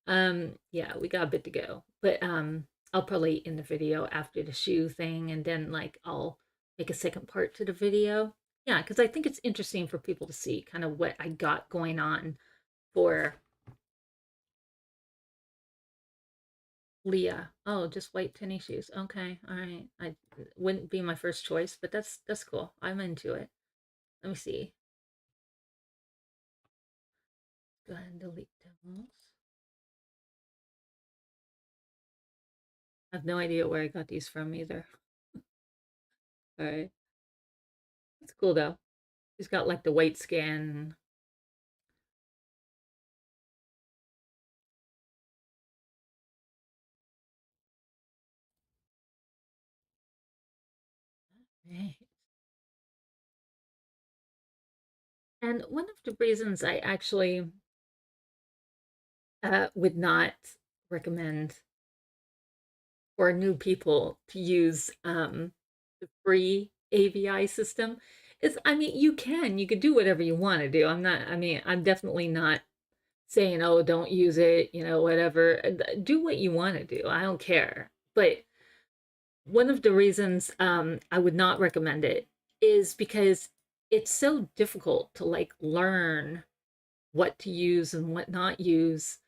Yeah, we got a bit to go. But I'll probably end the video after the shoe thing, and then like I'll make a second part to the video. Yeah, because I think it's interesting for people to see kind of what I got going on for Leah. Oh, just white tennis shoes. Okay, all right. I wouldn't be my first choice, but that's cool. I'm into it. Let me see. Go ahead and delete those. I have no idea where I got these from either. All right. It's cool though. She's got like the white skin. Right. And one of the reasons I actually would not recommend for new people to use the free AVI system is, I mean, you could do whatever you want to do. I'm definitely not saying, oh, don't use it, whatever. Do what you want to do. I don't care. But one of the reasons I would not recommend it is because it's so difficult to like learn what to use and what not use.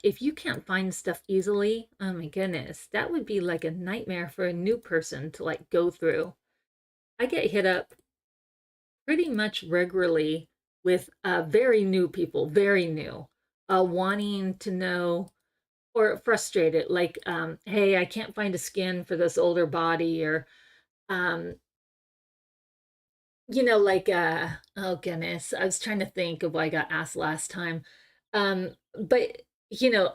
If you can't find stuff easily, oh my goodness, that would be like a nightmare for a new person to like go through. I get hit up pretty much regularly with very new people, very new, wanting to know or frustrated, like, hey, I can't find a skin for this older body, or um, like oh goodness, I was trying to think of what I got asked last time. But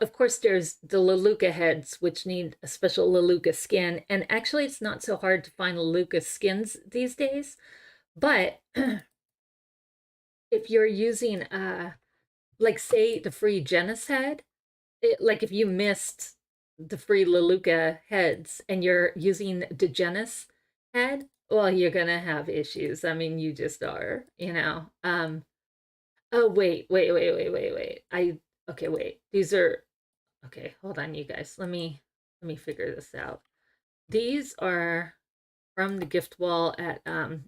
of course there's the Leluca heads, which need a special Leluca skin, and actually it's not so hard to find Leluca skins these days. But if you're using like say the free Genis head, like if you missed the free Leluca heads and you're using the Genis head, well, you're gonna have issues. I mean, you just are. Oh wait. Okay, wait. These are okay, hold on, you guys. Let me figure this out. These are from the gift wall at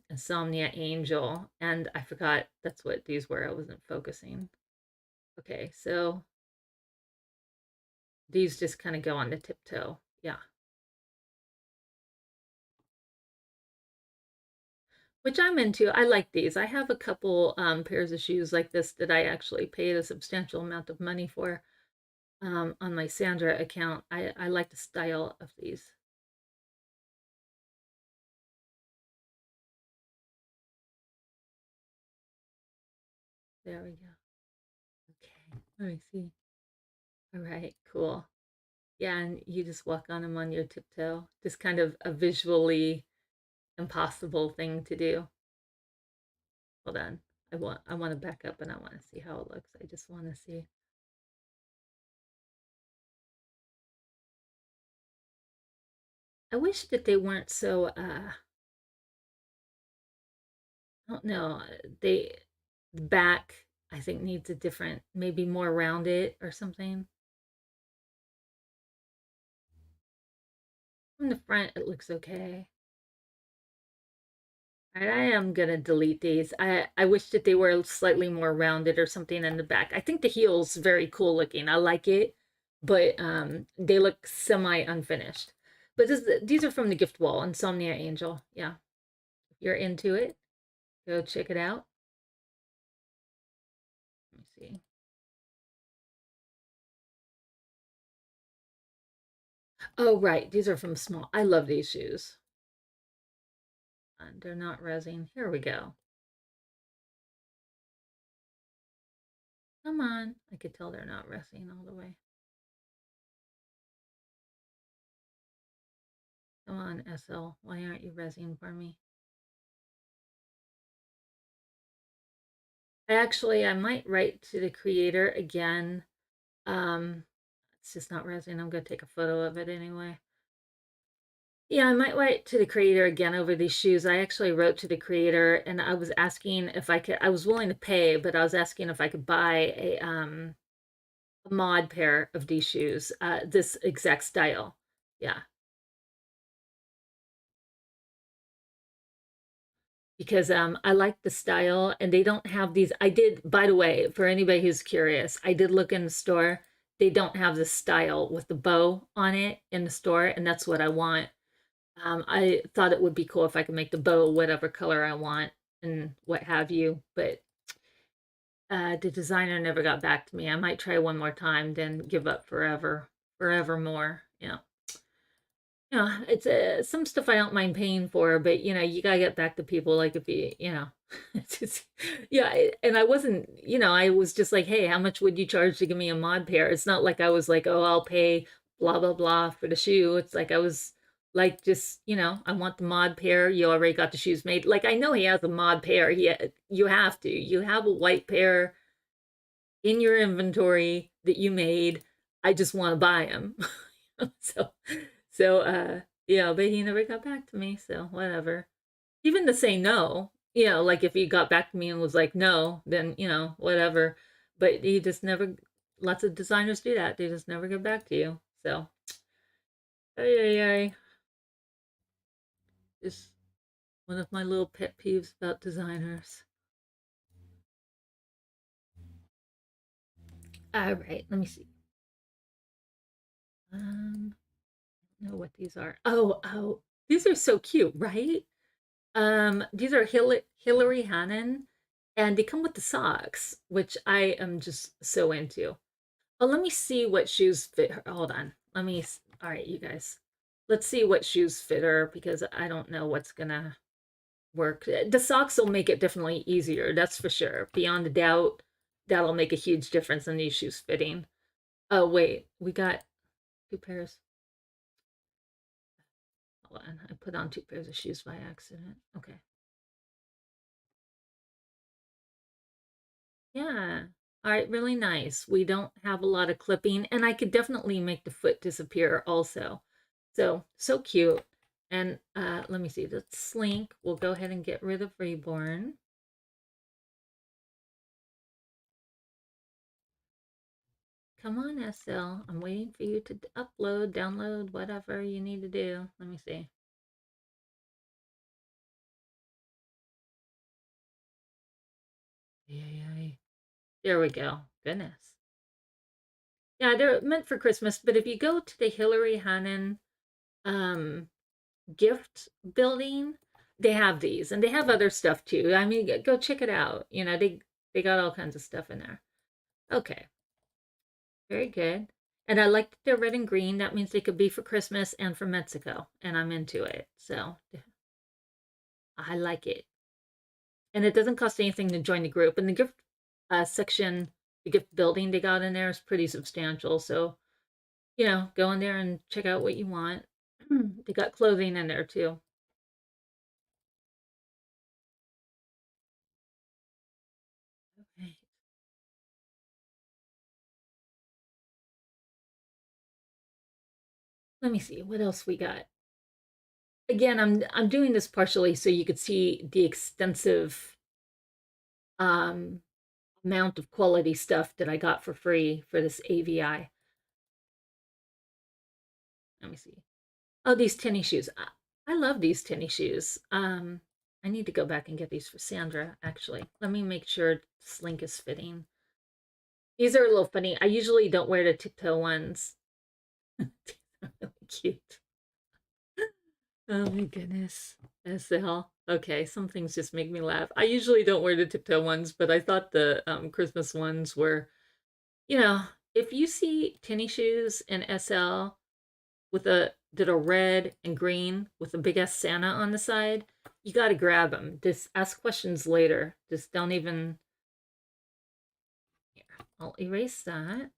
Insomnia Angel, and I forgot that's what these were. I wasn't focusing. Okay, so these just kind of go on the tiptoe. Yeah. Which I'm into. I like these. I have a couple pairs of shoes like this that I actually paid a substantial amount of money for on my Sandra account. I like the style of these. There we go. Let me see. All right, cool. Yeah, and you just walk on them on your tiptoe. Just kind of a visually impossible thing to do. Hold on. I want to back up and I want to see how it looks. I just want to see. I wish that they weren't so I don't know. The back I think needs a different, maybe more rounded or something. From the front it looks okay. All right, I am gonna delete these. I wish that they were slightly more rounded or something in the back. I think the heel's very cool looking. I like it, but they look semi unfinished. But these are from the gift wall, Insomnia Angel. Yeah, if you're into it, go check it out. Let me see. Oh, right, these are from Small. I love these shoes. They're not resin. Here we go. Come on. I could tell they're not resin all the way. Come on, SL. Why aren't you resin for me? I might write to the creator again. It's just not resin. I'm gonna take a photo of it anyway. Yeah, I might write to the creator again over these shoes. I actually wrote to the creator and I was asking if I could, I was willing to pay, but I was asking if I could buy a mod pair of these shoes, this exact style. Yeah. Because I like the style and they don't have these. I did, by the way, for anybody who's curious, I did look in the store. They don't have the style with the bow on it in the store, and that's what I want. I thought it would be cool if I could make the bow whatever color I want and what have you, but the designer never got back to me. I might try one more time, then give up forevermore. It's some stuff I don't mind paying for, but you gotta get back to people. Like if it's just, yeah. And I wasn't, I was just like, hey, how much would you charge to give me a mod pair? It's not like I was like, oh, I'll pay blah blah blah for the shoe. It's like I was like, just I want the mod pair. You already got the shoes made. Like I know he has a mod pair. You have to. You have a white pair in your inventory that you made. I just want to buy them. so yeah, but he never got back to me, so whatever. Even to say no, like if he got back to me and was like no, then whatever. But he just never, lots of designers do that. They just never get back to you. So ay, ay, ay. Just one of my little pet peeves about designers. All right, let me see. I don't know what these are. Oh, these are so cute, right? These are Hillary Hannon, and they come with the socks, which I am just so into. Oh, let me see what shoes fit her. Hold on. All right, you guys. Let's see what shoes fit her because I don't know what's gonna work. The socks will make it definitely easier, that's for sure. Beyond a doubt, that'll make a huge difference in these shoes fitting. Oh, wait, we got two pairs. Hold on, I put on two pairs of shoes by accident. Okay. Yeah. All right, really nice. We don't have a lot of clipping, and I could definitely make the foot disappear also. So cute. And let me see, the slink. We'll go ahead and get rid of Reborn. Come on, SL. I'm waiting for you to upload, download, whatever you need to do. Let me see. Yeah. There we go. Goodness. Yeah, they're meant for Christmas, but if you go to the Hillary Hannon um gift building, they have these and they have other stuff too. I mean, go check it out. They got all kinds of stuff in there. Okay, very good. And I like that they're red and green. That means they could be for Christmas and for Mexico, and I'm into it. So I like it. And it doesn't cost anything to join the group. And the gift section The gift building they got in there is pretty substantial. So, go in there and check out what you want. They got clothing in there too. Okay. Let me see what else we got. Again, I'm doing this partially so you could see the extensive um amount of quality stuff that I got for free for this AVI. Let me see. Oh, these tennis shoes. I love these tennis shoes. I need to go back and get these for Sandra, actually. Let me make sure Slink is fitting. These are a little funny. I usually don't wear the tiptoe ones. These are really cute. Oh my goodness. SL. Okay, some things just make me laugh. I usually don't wear the tiptoe ones, but I thought the Christmas ones were, you know, if you see tennis shoes in SL with a that are red and green with a big ass Santa on the side, you got to grab them. Just ask questions later. Just don't even. Here, I'll erase that.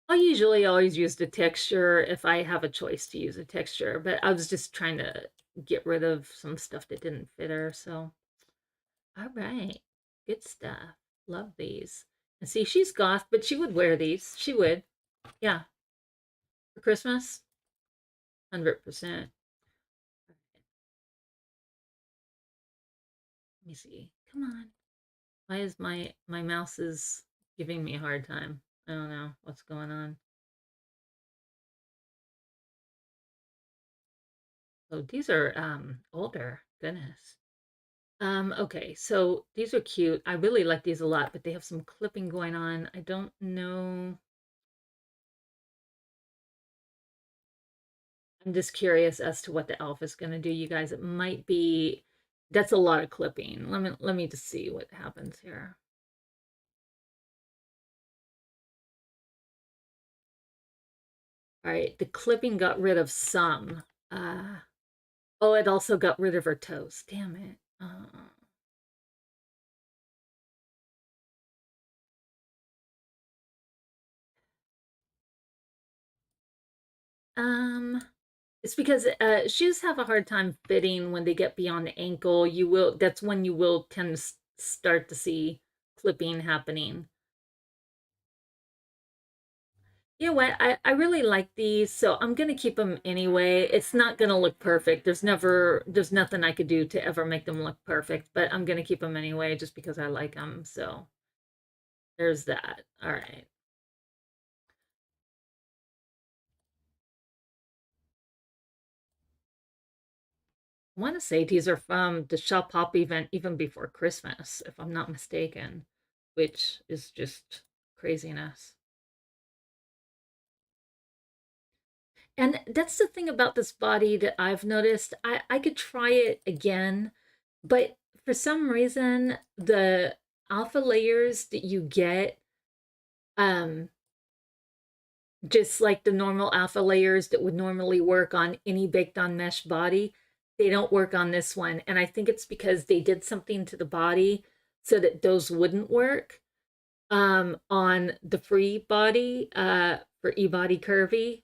I usually always use the texture if I have a choice to use a texture, but I was just trying to get rid of some stuff that didn't fit her. So, all right, good stuff. Love these. And see, she's goth, but she would wear these. She would, yeah, for Christmas, 100%. Let me see. Come on. Why is my mouse is giving me a hard time? I don't know what's going on. Oh, these are older. Goodness. Okay, so these are cute. I really like these a lot, but they have some clipping going on. I don't know. I'm just curious as to what the elf is going to do, you guys. It might be that's a lot of clipping. Let me just see what happens here. All right, the clipping got rid of some. Oh, it also got rid of her toes. Damn it. Um, it's because shoes have a hard time fitting when they get beyond the ankle. That's when you will tend to start to see clipping happening. You know what? I really like these, so I'm gonna keep them anyway. It's not gonna look perfect. There's nothing I could do to ever make them look perfect, but I'm gonna keep them anyway just because I like them. So there's that. All right. I want to say these are from the Shop Pop event even before Christmas, if I'm not mistaken, which is just craziness. And that's the thing about this body that I've noticed. I could try it again, but for some reason, the alpha layers that you get, um, just like the normal alpha layers that would normally work on any baked on mesh body, they don't work on this one. And I think it's because they did something to the body so that those wouldn't work on the free body for Ebody Curvy.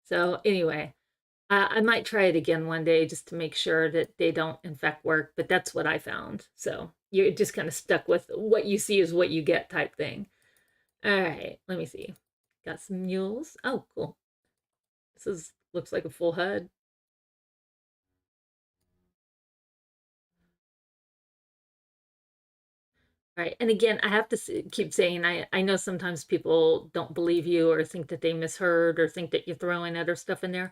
So anyway, I might try it again one day just to make sure that they don't in fact work, but that's what I found. So you're just kind of stuck with what you see is what you get type thing. All right, let me see. Got some mules. Oh, cool. This is looks like a full head. All right, and again, I have to keep saying I know sometimes people don't believe you or think that they misheard or think that you're throwing other stuff in there.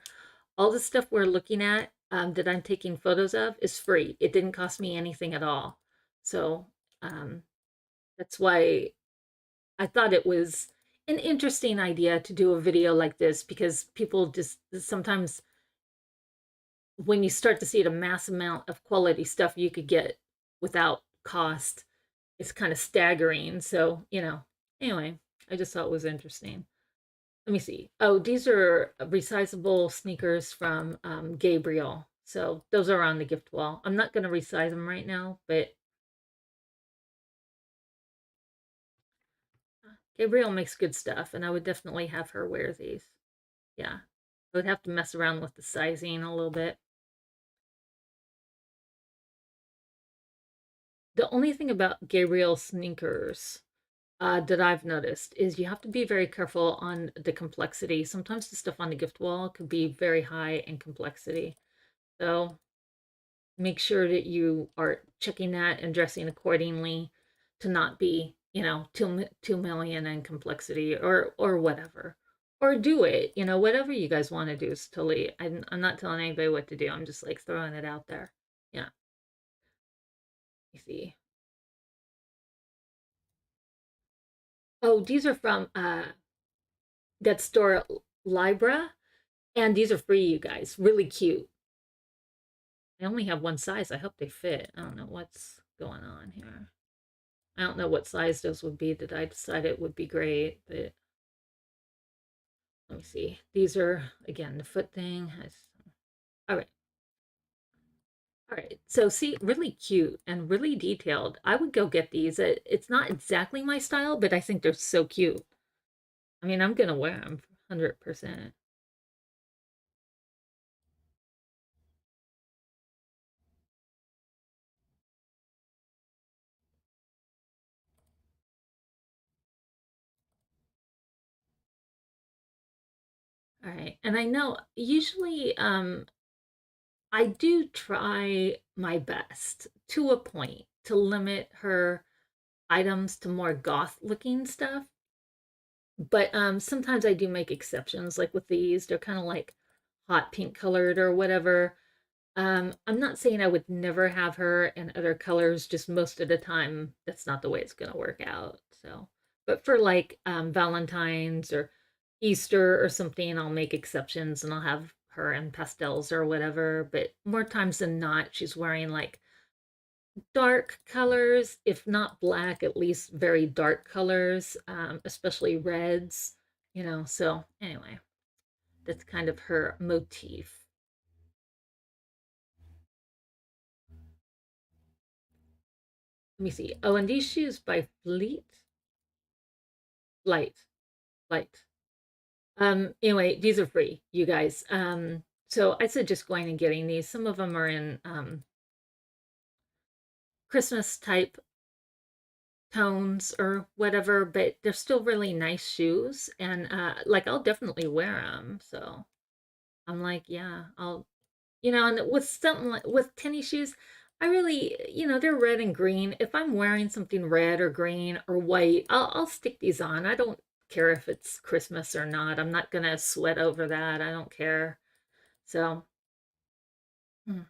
All the stuff we're looking at that I'm taking photos of is free. It didn't cost me anything at all. So um, that's why I thought it was an interesting idea to do a video like this because people just sometimes when you start to see the mass amount of quality stuff you could get without cost, it's kind of staggering. So, anyway, I just thought it was interesting. Let me see. Oh, these are resizable sneakers from Gabriel. So those are on the gift wall. I'm not going to resize them right now, but Gabrielle makes good stuff, and I would definitely have her wear these. Yeah. I would have to mess around with the sizing a little bit. The only thing about Gabrielle sneakers that I've noticed is you have to be very careful on the complexity. Sometimes the stuff on the gift wall could be very high in complexity. So make sure that you are checking that and dressing accordingly to not be, 2 million in complexity or whatever. Or do it, whatever you guys want to do is totally. I'm not telling anybody what to do. I'm just like throwing it out there. Yeah. You see. Oh, these are from that store Libra, and these are free, you guys. Really cute. I only have one size. I hope they fit. I don't know what's going on here. I don't know what size those would be that I decided would be great, but let me see. These are, again, the foot thing. All right. All right. So see, really cute and really detailed. I would go get these. It's not exactly my style, but I think they're so cute. I mean, I'm gonna wear them 100%. All right. And I know usually I do try my best to a point to limit her items to more goth looking stuff. But sometimes I do make exceptions, like with these, they're kind of like hot pink colored or whatever. I'm not saying I would never have her in other colors, just most of the time that's not the way it's gonna work out. So, but for like Valentine's or Easter or something, I'll make exceptions and I'll have her in pastels or whatever. But more times than not, she's wearing like dark colors, if not black, at least very dark colors, especially reds, So, anyway, that's kind of her motif. Let me see. Oh, and these shoes by Light, Light. Anyway, these are free, you guys. So I suggest going and getting these. Some of them are in Christmas type tones or whatever, but they're still really nice shoes, and like I'll definitely wear them. So I'm like, yeah, and with something like with tennis shoes, I really, they're red and green. If I'm wearing something red or green or white, I'll stick these on. I don't care if it's Christmas or not. I'm not gonna sweat over that. I don't care. So, mm.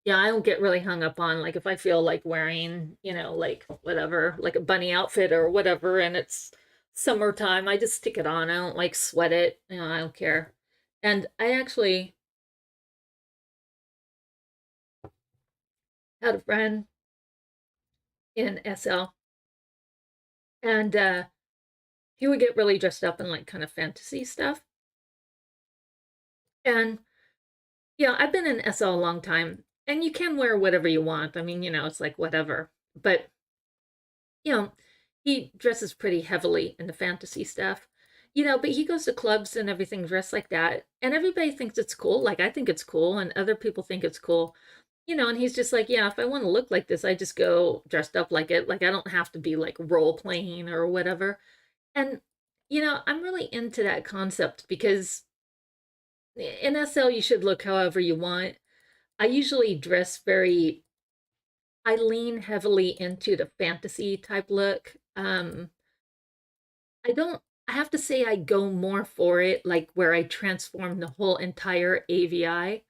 Yeah, I don't get really hung up on like if I feel like wearing, like whatever, like a bunny outfit or whatever, and it's summertime, I just stick it on. I don't like sweat it. I don't care. And I actually had a friend in SL, and he would get really dressed up in like kind of fantasy stuff. And yeah, I've been in SL a long time, and you can wear whatever you want. I mean, it's like whatever. But you know, he dresses pretty heavily in the fantasy stuff. But he goes to clubs and everything dressed like that, and everybody thinks it's cool. Like I think it's cool, and other people think it's cool. And he's just like, yeah, if I want to look like this, I just go dressed up like it. Like I don't have to be like role playing or whatever. And I'm really into that concept because in SL you should look however you want. I usually dress I lean heavily into the fantasy type look. I don't I have to say I go more for it, like where I transform the whole entire AVI.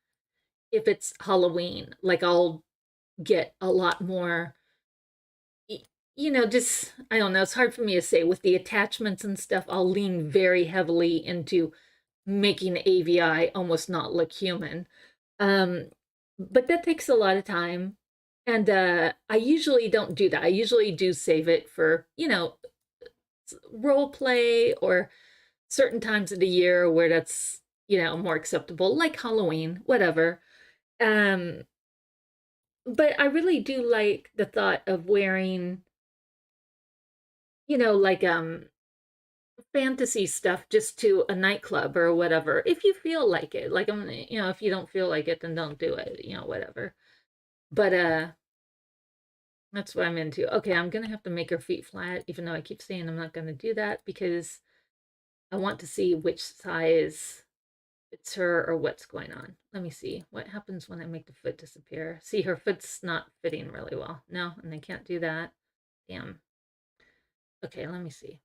If it's Halloween, like I'll get a lot more, just I don't know, it's hard for me to say with the attachments and stuff. I'll lean very heavily into making AVI almost not look human. Um, but that takes a lot of time. And I usually don't do that. I usually do save it for, role play or certain times of the year where that's, more acceptable, like Halloween, whatever. Um, but I really do like the thought of wearing, like fantasy stuff just to a nightclub or whatever. If you feel like it. Like if you don't feel like it, then don't do it, whatever. But that's what I'm into. Okay, I'm gonna have to make her feet flat, even though I keep saying I'm not gonna do that because I want to see which size fits her or what's going on. Let me see. What happens when I make the foot disappear? See, her foot's not fitting really well. No, and I can't do that. Damn. Okay, let me see.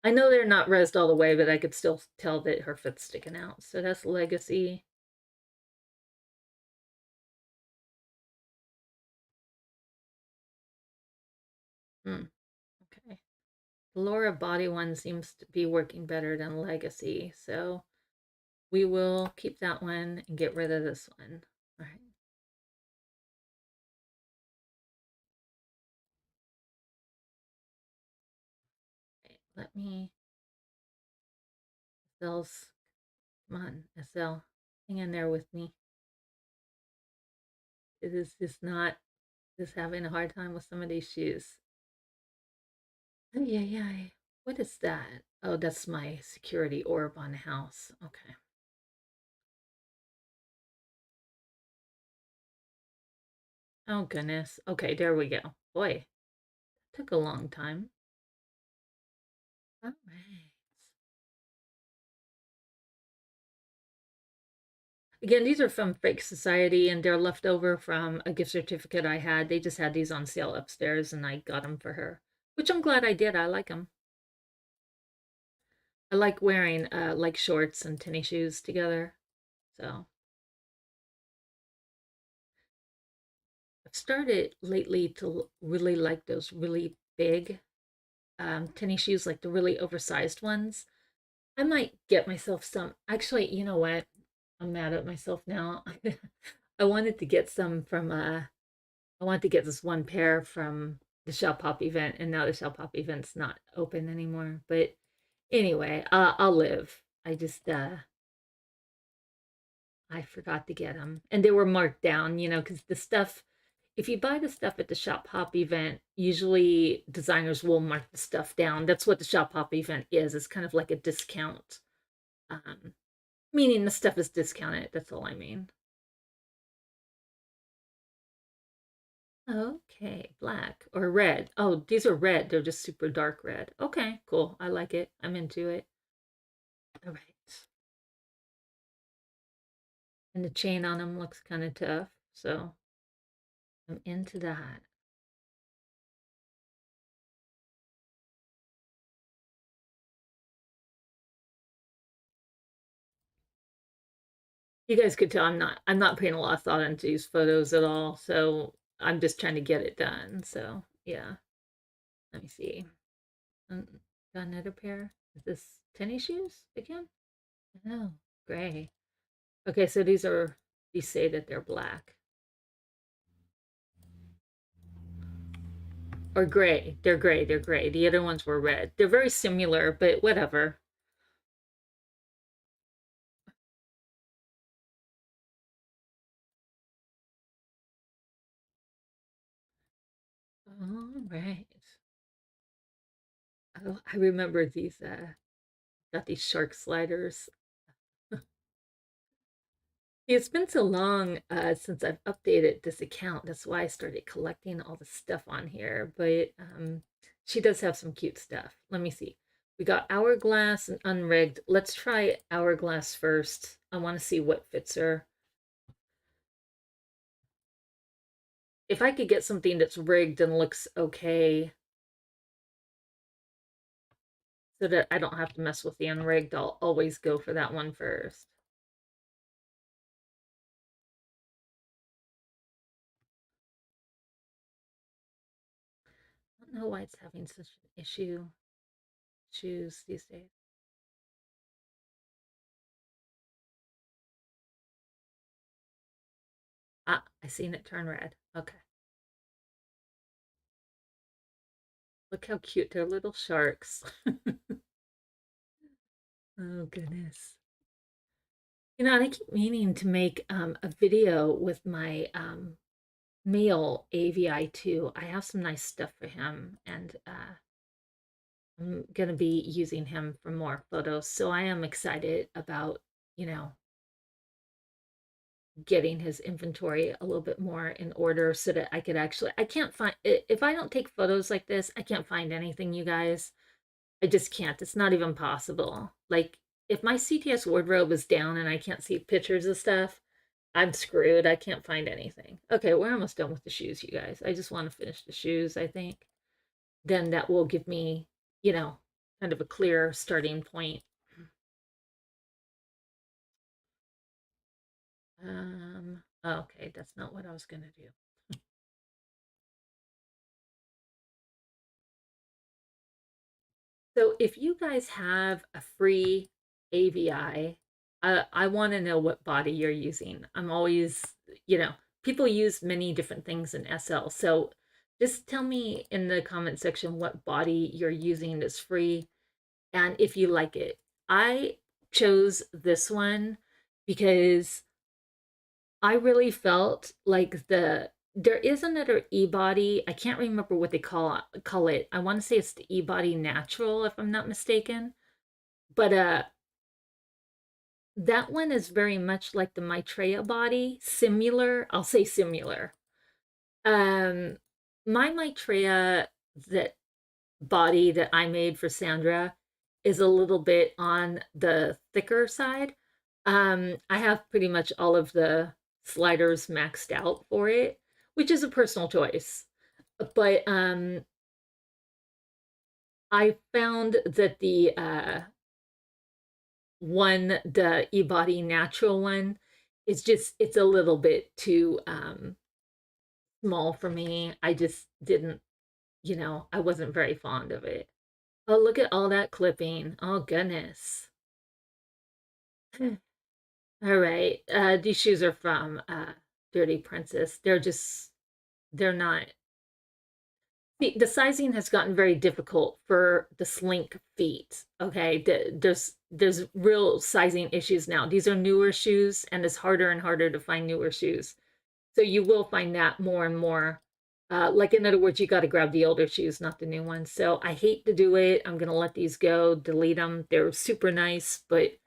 I know they're not resed all the way, but I could still tell that her foot's sticking out. So that's Legacy. Hmm, okay. The Laura body one seems to be working better than Legacy. So we will keep that one and get rid of this one. All right. Okay, let me, Estelle, come on, Estelle, hang in there with me. It is just not, just having a hard time with some of these shoes. Oh, yeah, yeah. What is that? Oh, that's my security orb on the house. Okay. Oh, goodness. Okay, there we go. Boy, took a long time. All right. Again, these are from Fake Society and they're left over from a gift certificate I had. They just had these on sale upstairs and I got them for her, which I'm glad I did. I like them. I like wearing like shorts and tennis shoes together. So I've started lately to really like those really big tennis shoes, like the really oversized ones. I might get myself some. Actually, you know what? I'm mad at myself now. I wanted to get some from I wanted to get this one pair from the Shell Pop event, and now the Shell Pop event's not open anymore. But anyway, I'll live. I forgot to get them, and they were marked down, because the stuff. If you buy the stuff at the Shop Pop event, usually designers will mark the stuff down. That's what the Shop Pop event is. It's kind of like a discount, um, meaning the stuff is discounted. That's all I mean. Okay, black or red. Oh, these are red. They're just super dark red. Okay, cool. I like it. I'm into it. All right. And the chain on them looks kind of tough. So I'm into that. You guys could tell I'm not putting a lot of thought into these photos at all. So I'm just trying to get it done. So yeah. Let me see. Um, got another pair. Is this tennis shoes again? Oh, gray. Okay, so these say that they're black. Or gray. They're gray. They're gray. The other ones were red. They're very similar, but whatever. All right. Oh, I remember these. Got these shark sliders. It's been so long since I've updated this account. That's why I started collecting all the stuff on here. But she does have some cute stuff. Let me see. We got Hourglass and Unrigged. Let's try Hourglass first. I want to see what fits her. If I could get something that's rigged and looks okay, so that I don't have to mess with the unrigged, I'll always go for that one first. I don't know why it's having such an issue. Shoes these days. Ah, I seen it turn red. Okay. Look how cute. They're little sharks. Oh, goodness. And I keep meaning to make a video with my male AVI too. I have some nice stuff for him, and I'm gonna be using him for more photos. So I am excited about, you know, getting his inventory a little bit more in order so that I could actually, I can't find, if I don't take photos like this, I can't find anything, you guys. I just can't. It's not even possible. Like, if my CTS wardrobe is down and I can't see pictures of stuff, I'm screwed. I can't find anything. Okay, we're almost done with the shoes, you guys. I just want to finish the shoes, I think. Then that will give me, you know, kind of a clear starting point. Okay, that's not what I was gonna do. So if you guys have a free AVI, I want to know what body you're using. I'm always, you know, people use many different things in SL. So just tell me in the comment section what body you're using that's free and if you like it. I chose this one because I really felt like there is another e-body. I can't remember what they call it. I want to say it's the e-body natural if I'm not mistaken. But that one is very much like the Maitreya body, similar. I'll say similar. Um my Maitreya that body that I made for Sandra is a little bit on the thicker side. I have pretty much all of the sliders maxed out for it, which is a personal choice. But I found that the eBody natural one, it's a little bit too small for me. I just didn't, I wasn't very fond of it. Oh, look at all that clipping. Oh, goodness. All right. These shoes are from Dirty Princess. They're not. The sizing has gotten very difficult for the slink feet. Okay. There's real sizing issues now. These are newer shoes, and it's harder and harder to find newer shoes. So you will find that more and more. Like, in other words, you got to grab the older shoes, not the new ones. So I hate to do it. I'm gonna let these go, delete them. They're super nice, but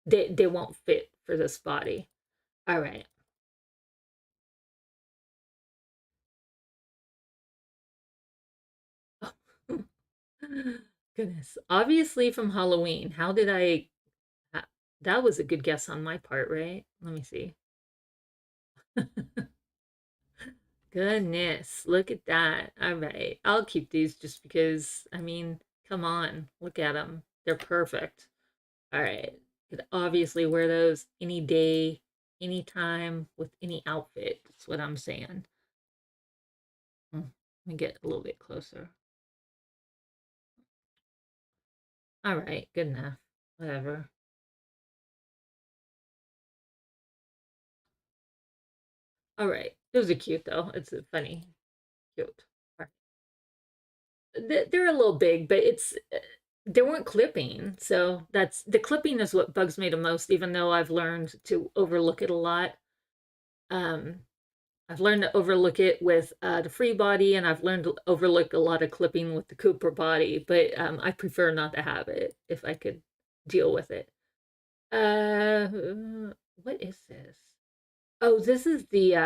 they won't fit for this body. All right. Goodness. Obviously from Halloween. How did I uh, that was a good guess on my part, right? Let me see. Goodness. Look at that. All right. I'll keep these just because, I mean, come on. Look at them. They're perfect. All right. Could obviously wear those any day, anytime, with any outfit. That's what I'm saying. Let me get a little bit closer. All right. Good enough. Whatever. All right. Those are cute though. It's a funny, cute. All right. They're a little big, but they weren't clipping. So that's the clipping is what bugs me the most, even though I've learned to overlook it a lot. Um, I've learned to overlook it with the free body, and I've learned to overlook a lot of clipping with the Cooper body, but I prefer not to have it if I could deal with it. Uh, what is this? Oh, this is the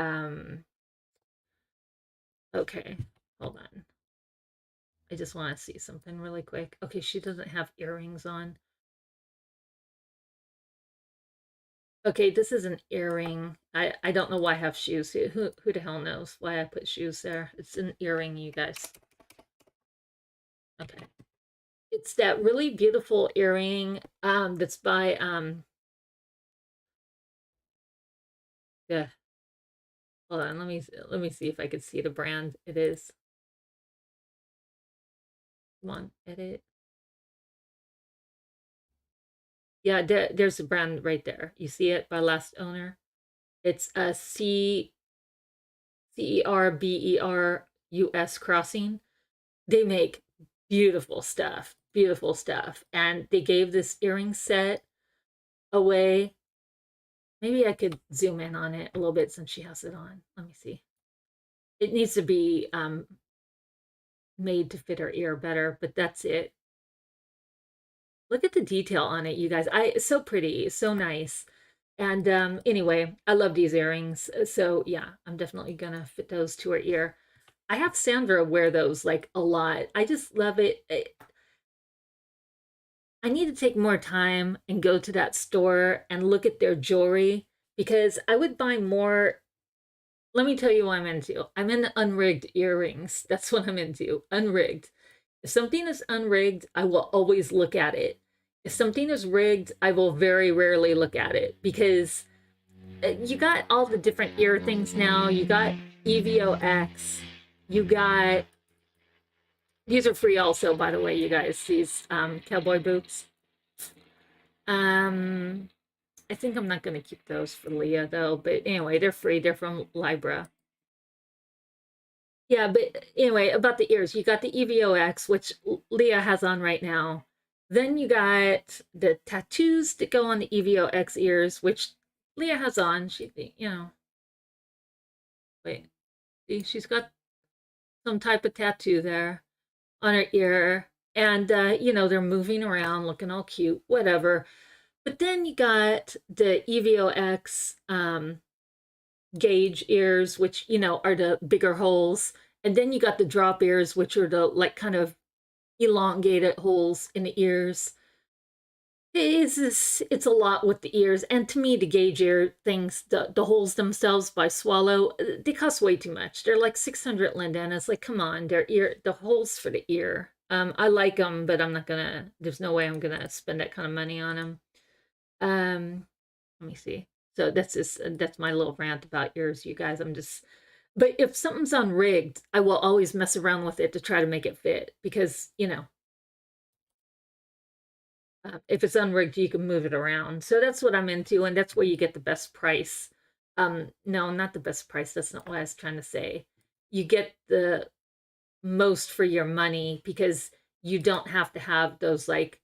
okay, hold on. I just want to see something really quick. Okay, she doesn't have earrings on. Okay, this is an earring. I don't know why I have shoes. Who the hell knows why I put shoes there? It's an earring, you guys. Okay. It's that really beautiful earring that's by yeah. Hold on, let me see if I could see the brand it is. Come on, edit. Yeah, there's a brand right there. You see it by last owner. It's a CERBERUS crossing. They make beautiful stuff, beautiful stuff. And they gave this earring set away Maybe I could zoom in on it a little bit since she has it on. Let me see. It needs to be made to fit her ear better, but that's it. Look at the detail on it, you guys. It's so pretty, so nice. And anyway, I love these earrings. So yeah, I'm definitely gonna fit those to her ear. I have Sandra wear those like a lot. I just love it. I need to take more time and go to that store and look at their jewelry because I would buy more. Let me tell you what I'm into. I'm into unrigged earrings. That's what I'm into. Unrigged. If something is unrigged, I will always look at it. If something is rigged, I will very rarely look at it because you got all the different ear things now. You got EVOX. You got, these are free also, by the way, you guys, these cowboy boots. Um, I think I'm not going to keep those for Leah though, but anyway, they're free. They're from Libra. Yeah, but anyway, about the ears, you got the EVOX, which Leah has on right now. Then you got the tattoos that go on the EVOX ears, which Leah has on. She, wait, see, she's got some type of tattoo there on her ear. And, they're moving around, looking all cute, whatever. But then you got the EVOX gauge ears, which, are the bigger holes. And then you got the drop ears, which are the like kind of elongated holes in the ears. It's a lot with the ears, and to me, the gauge ear things, the holes themselves by Swallow, they cost way too much. They're like 600 Linden. It's like, come on, the holes for the ear. I like them, but I'm not gonna. There's no way I'm gonna spend that kind of money on them. Let me see. So that's my little rant about ears, you guys. But if something's unrigged, I will always mess around with it to try to make it fit because if it's unrigged, you can move it around. So that's what I'm into, and that's where you get the best price. No, not the best price. That's not what I was trying to say. You get the most for your money because you don't have to have those like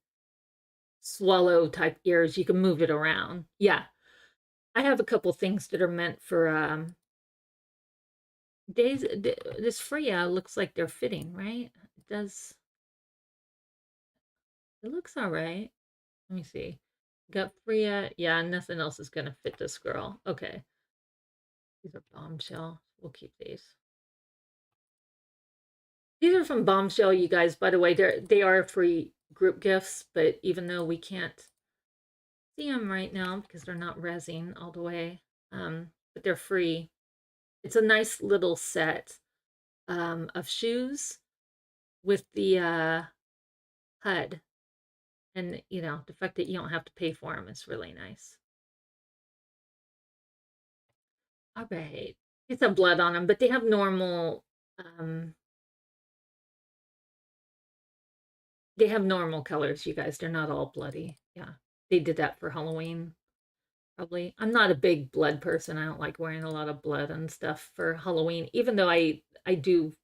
swallow type ears. You can move it around. Yeah. I have a couple things that are meant for days. This Freya looks like they're fitting, right? It does. It looks all right. Let me see. Got Freya. Yeah, nothing else is gonna fit this girl. Okay. These are Bombshell. We'll keep these. These are from Bombshell, you guys. By the way, they are free group gifts, but even though we can't see them right now because they're not resin all the way, but they're free. It's a nice little set of shoes with the HUD, and the fact that you don't have to pay for them is really nice. All right, get some blood on them, but they have normal. They have normal colors, you guys. They're not all bloody. Yeah. They did that for Halloween, probably. I'm not a big blood person. I don't like wearing a lot of blood and stuff for Halloween, even though I do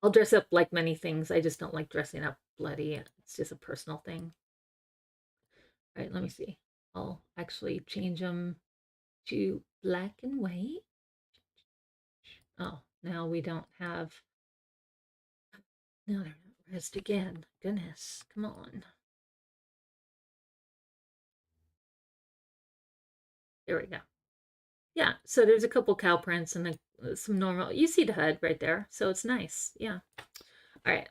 I'll dress up like many things. I just don't like dressing up bloody. It's just a personal thing. All right, let me see. I'll actually change them to black and white. Oh, now we don't have. No, they're not rezzed again. Goodness, come on. There we go. Yeah, so there's a couple cow prints and some normal. You see the HUD right there, so it's nice. Yeah. All right.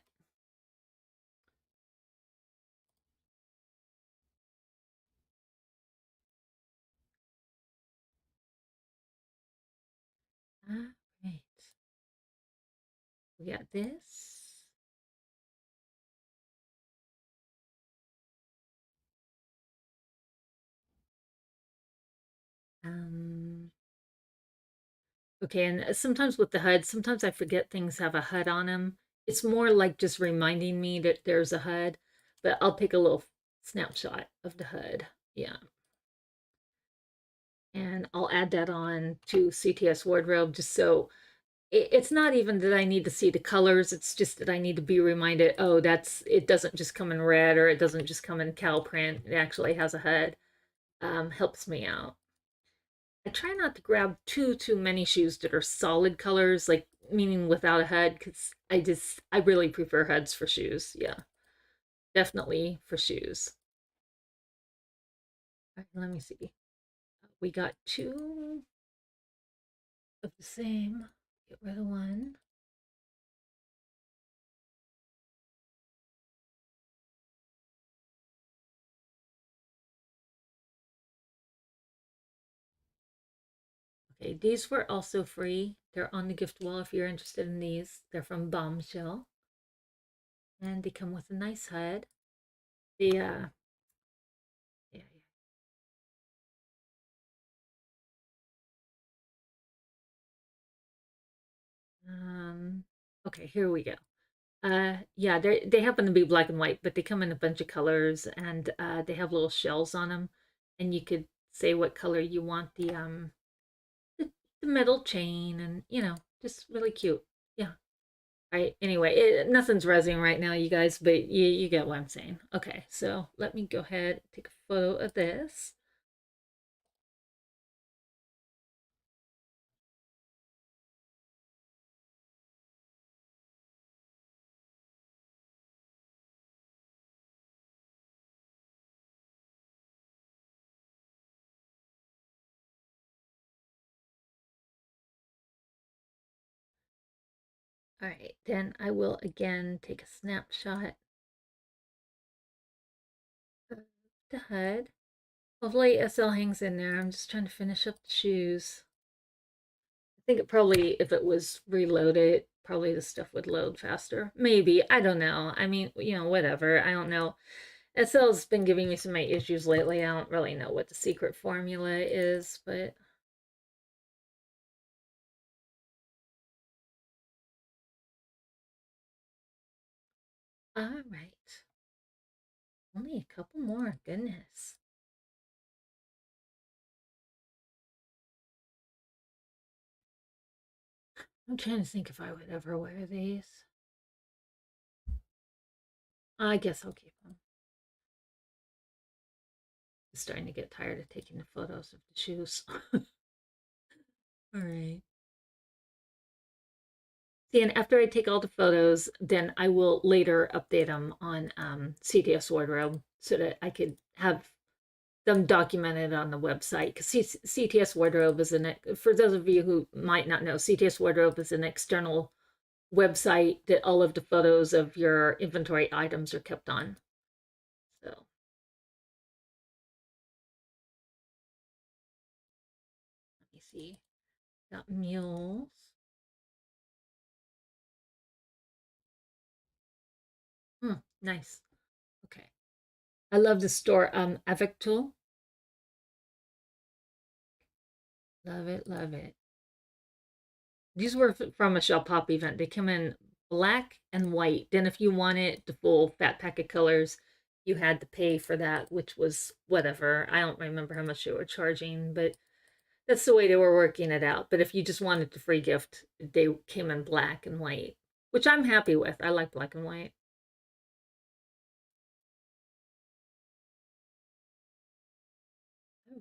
All right. We got this. Um, Okay, and sometimes with the HUD, sometimes I forget things have a HUD on them. It's more like just reminding me that there's a HUD, but I'll take a little snapshot of the HUD. Yeah. And I'll add that on to CTS Wardrobe just so it's not even that I need to see the colors, it's just that I need to be reminded, oh, it doesn't just come in red or it doesn't just come in cow print. It actually has a HUD. Helps me out. I try not to grab too many shoes that are solid colors, like meaning without a head, because I really prefer heads for shoes. Yeah, definitely for shoes. All right, let me see. We got two of the same. Get rid of one. Okay, these were also free. They're on the gift wall if you're interested in these. They're from Bombshell, and they come with a nice head. The yeah, yeah. Okay, here we go. Yeah, they happen to be black and white, but they come in a bunch of colors, and they have little shells on them, and you could say what color you want the, the metal chain, and just really cute. Yeah. All right. Anyway, nothing's resin right now, you guys, but you get what I'm saying. Okay, so let me go ahead and take a photo of this. All right, then I will again take a snapshot of the HUD. Hopefully SL hangs in there. I'm just trying to finish up the shoes. I think it probably, if it was reloaded, probably the stuff would load faster. Maybe. I don't know. I mean, whatever. I don't know. SL's been giving me some of my issues lately. I don't really know what the secret formula is, but all right. Only a couple more. Goodness. I'm trying to think if I would ever wear these. I guess I'll keep them. I'm starting to get tired of taking the photos of the shoes. All right. See, and after I take all the photos, then I will later update them on CTS Wardrobe so that I could have them documented on the website. Because CTS Wardrobe is for those of you who might not know, CTS Wardrobe is an external website that all of the photos of your inventory items are kept on. So let me see. Got mules. Nice. Okay. I love the store Avec Tool. Love it, love it. These were from a Shell Pop event. They come in black and white. Then if you wanted the full fat pack of colors, you had to pay for that, which was whatever. I don't remember how much they were charging, but that's the way they were working it out. But if you just wanted the free gift, they came in black and white, which I'm happy with. I like black and white.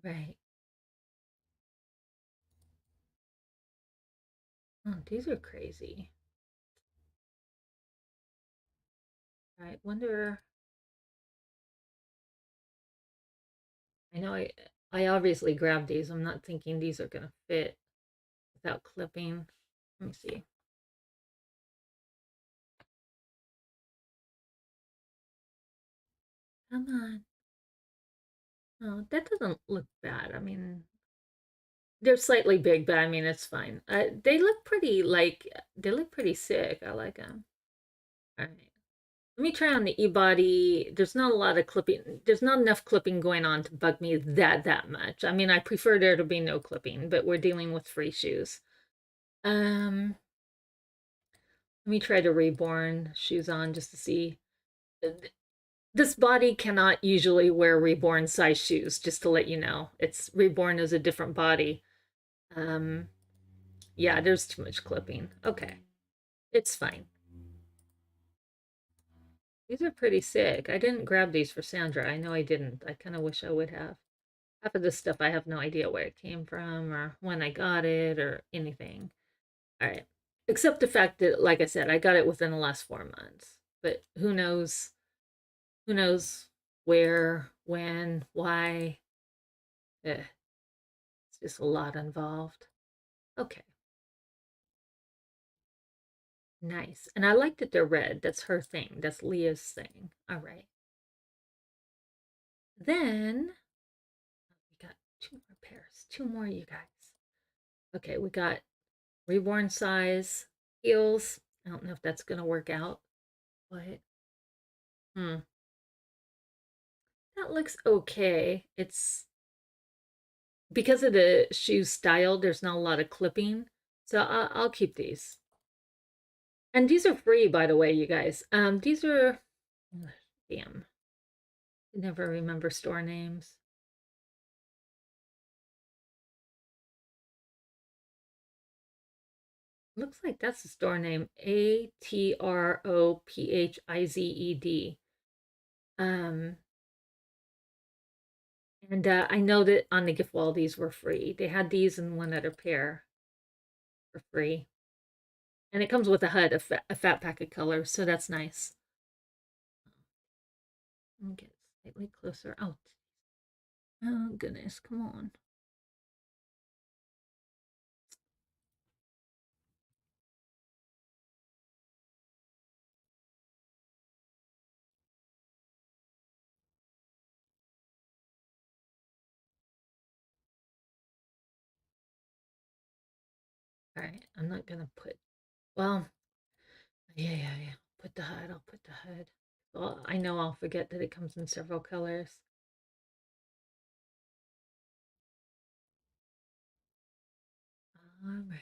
All right. Oh, these are crazy. All right. Wonder. I know I obviously grabbed these. I'm not thinking these are gonna fit without clipping. Let me see. Come on. Oh, that doesn't look bad. I mean, they're slightly big, but I mean, it's fine. They look pretty sick. I like them. All right. Let me try on the Ebody. There's not a lot of clipping. There's not enough clipping going on to bug me that much. I mean, I prefer there to be no clipping, but we're dealing with free shoes. Um, Let me try the Reborn shoes on just to see. This body cannot usually wear Reborn size shoes, just to let you know. It's Reborn is a different body. Um, yeah, there's too much clipping. Okay, it's fine. These are pretty sick. I didn't grab these for Sandra. I know I didn't. I kind of wish I would have. Half of this stuff I have no idea where it came from or when I got it or anything. All right. Except the fact that, like I said, I got it within the last 4 months. But who knows? Who knows where, when, why? Eh, it's just a lot involved. Okay. Nice. And I like that they're red. That's her thing. That's Leah's thing. All right. Then we got two more pairs. Two more, you guys. Okay, we got reborn size heels. I don't know if that's going to work out, but hmm, that looks okay. It's because of the shoe style, there's not a lot of clipping. So I'll keep these. And these are free, by the way, you guys. These are, damn, I never remember store names. Looks like that's the store name, Atropized. Um, and I know that on the gift wall these were free. They had these and one other pair for free. And it comes with a HUD, a fat pack of colors, so that's nice. Let me get slightly closer. Oh goodness, come on. All right, I'm not gonna put, well, yeah. Put the HUD, I'll put the HUD. Well, I know I'll forget that it comes in several colors. All right.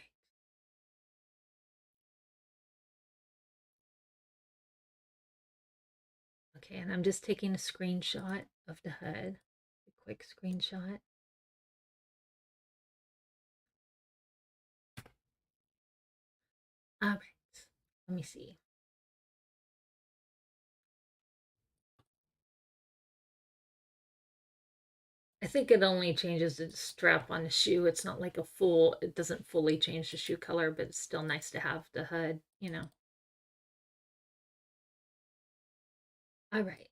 Okay, and I'm just taking a screenshot of the HUD. A quick screenshot. All right, let me see. I think it only changes the strap on the shoe. It's not like a full, it doesn't fully change the shoe color, but it's still nice to have the HUD. All right.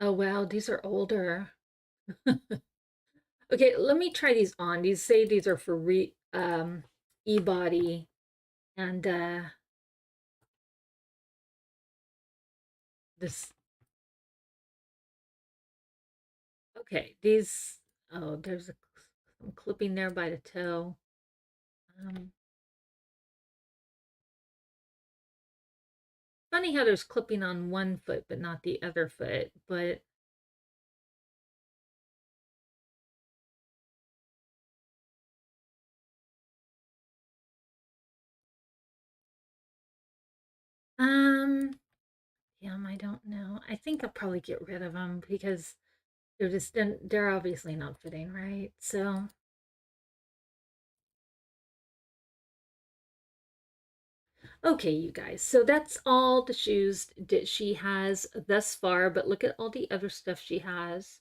Oh, wow, these are older. Okay, let me try these on. These say these are for Ebody and this, okay, these, oh, there's some clipping there by the toe. Um, Funny how there's clipping on one foot but not the other foot, but um I don't know. I think I'll probably get rid of them because they're obviously not fitting right. So, okay, you guys. So that's all the shoes that she has thus far, but look at all the other stuff she has.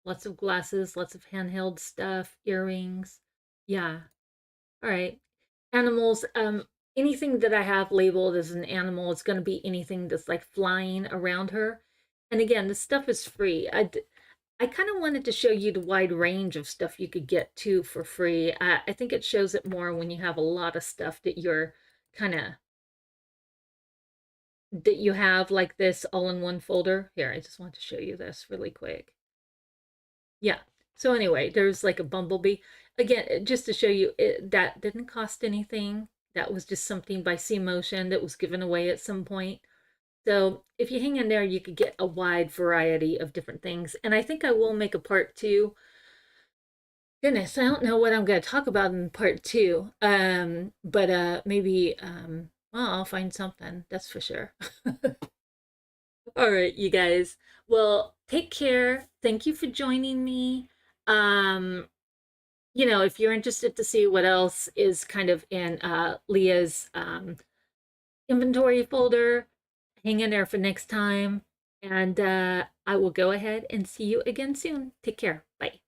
Lots of glasses, lots of handheld stuff, earrings. Yeah. All right. Animals, anything that I have labeled as an animal, it's going to be anything that's like flying around her. And again, this stuff is free. I kind of wanted to show you the wide range of stuff you could get too for free. I think it shows it more when you have a lot of stuff that you're kind of that you have like this all in one folder. Here, I just want to show you this really quick. Yeah. So anyway, there's like a bumblebee. Again, just to show you, that didn't cost anything. That was just something by C Motion that was given away at some point. So if you hang in there, you could get a wide variety of different things. And I think I will make a part two. Goodness, I don't know what I'm going to talk about in part two. But maybe well, I'll find something. That's for sure. All right, you guys. Well, take care. Thank you for joining me. Um, if you're interested to see what else is kind of in Leah's inventory folder, hang in there for next time. And I will go ahead and see you again soon. Take care. Bye.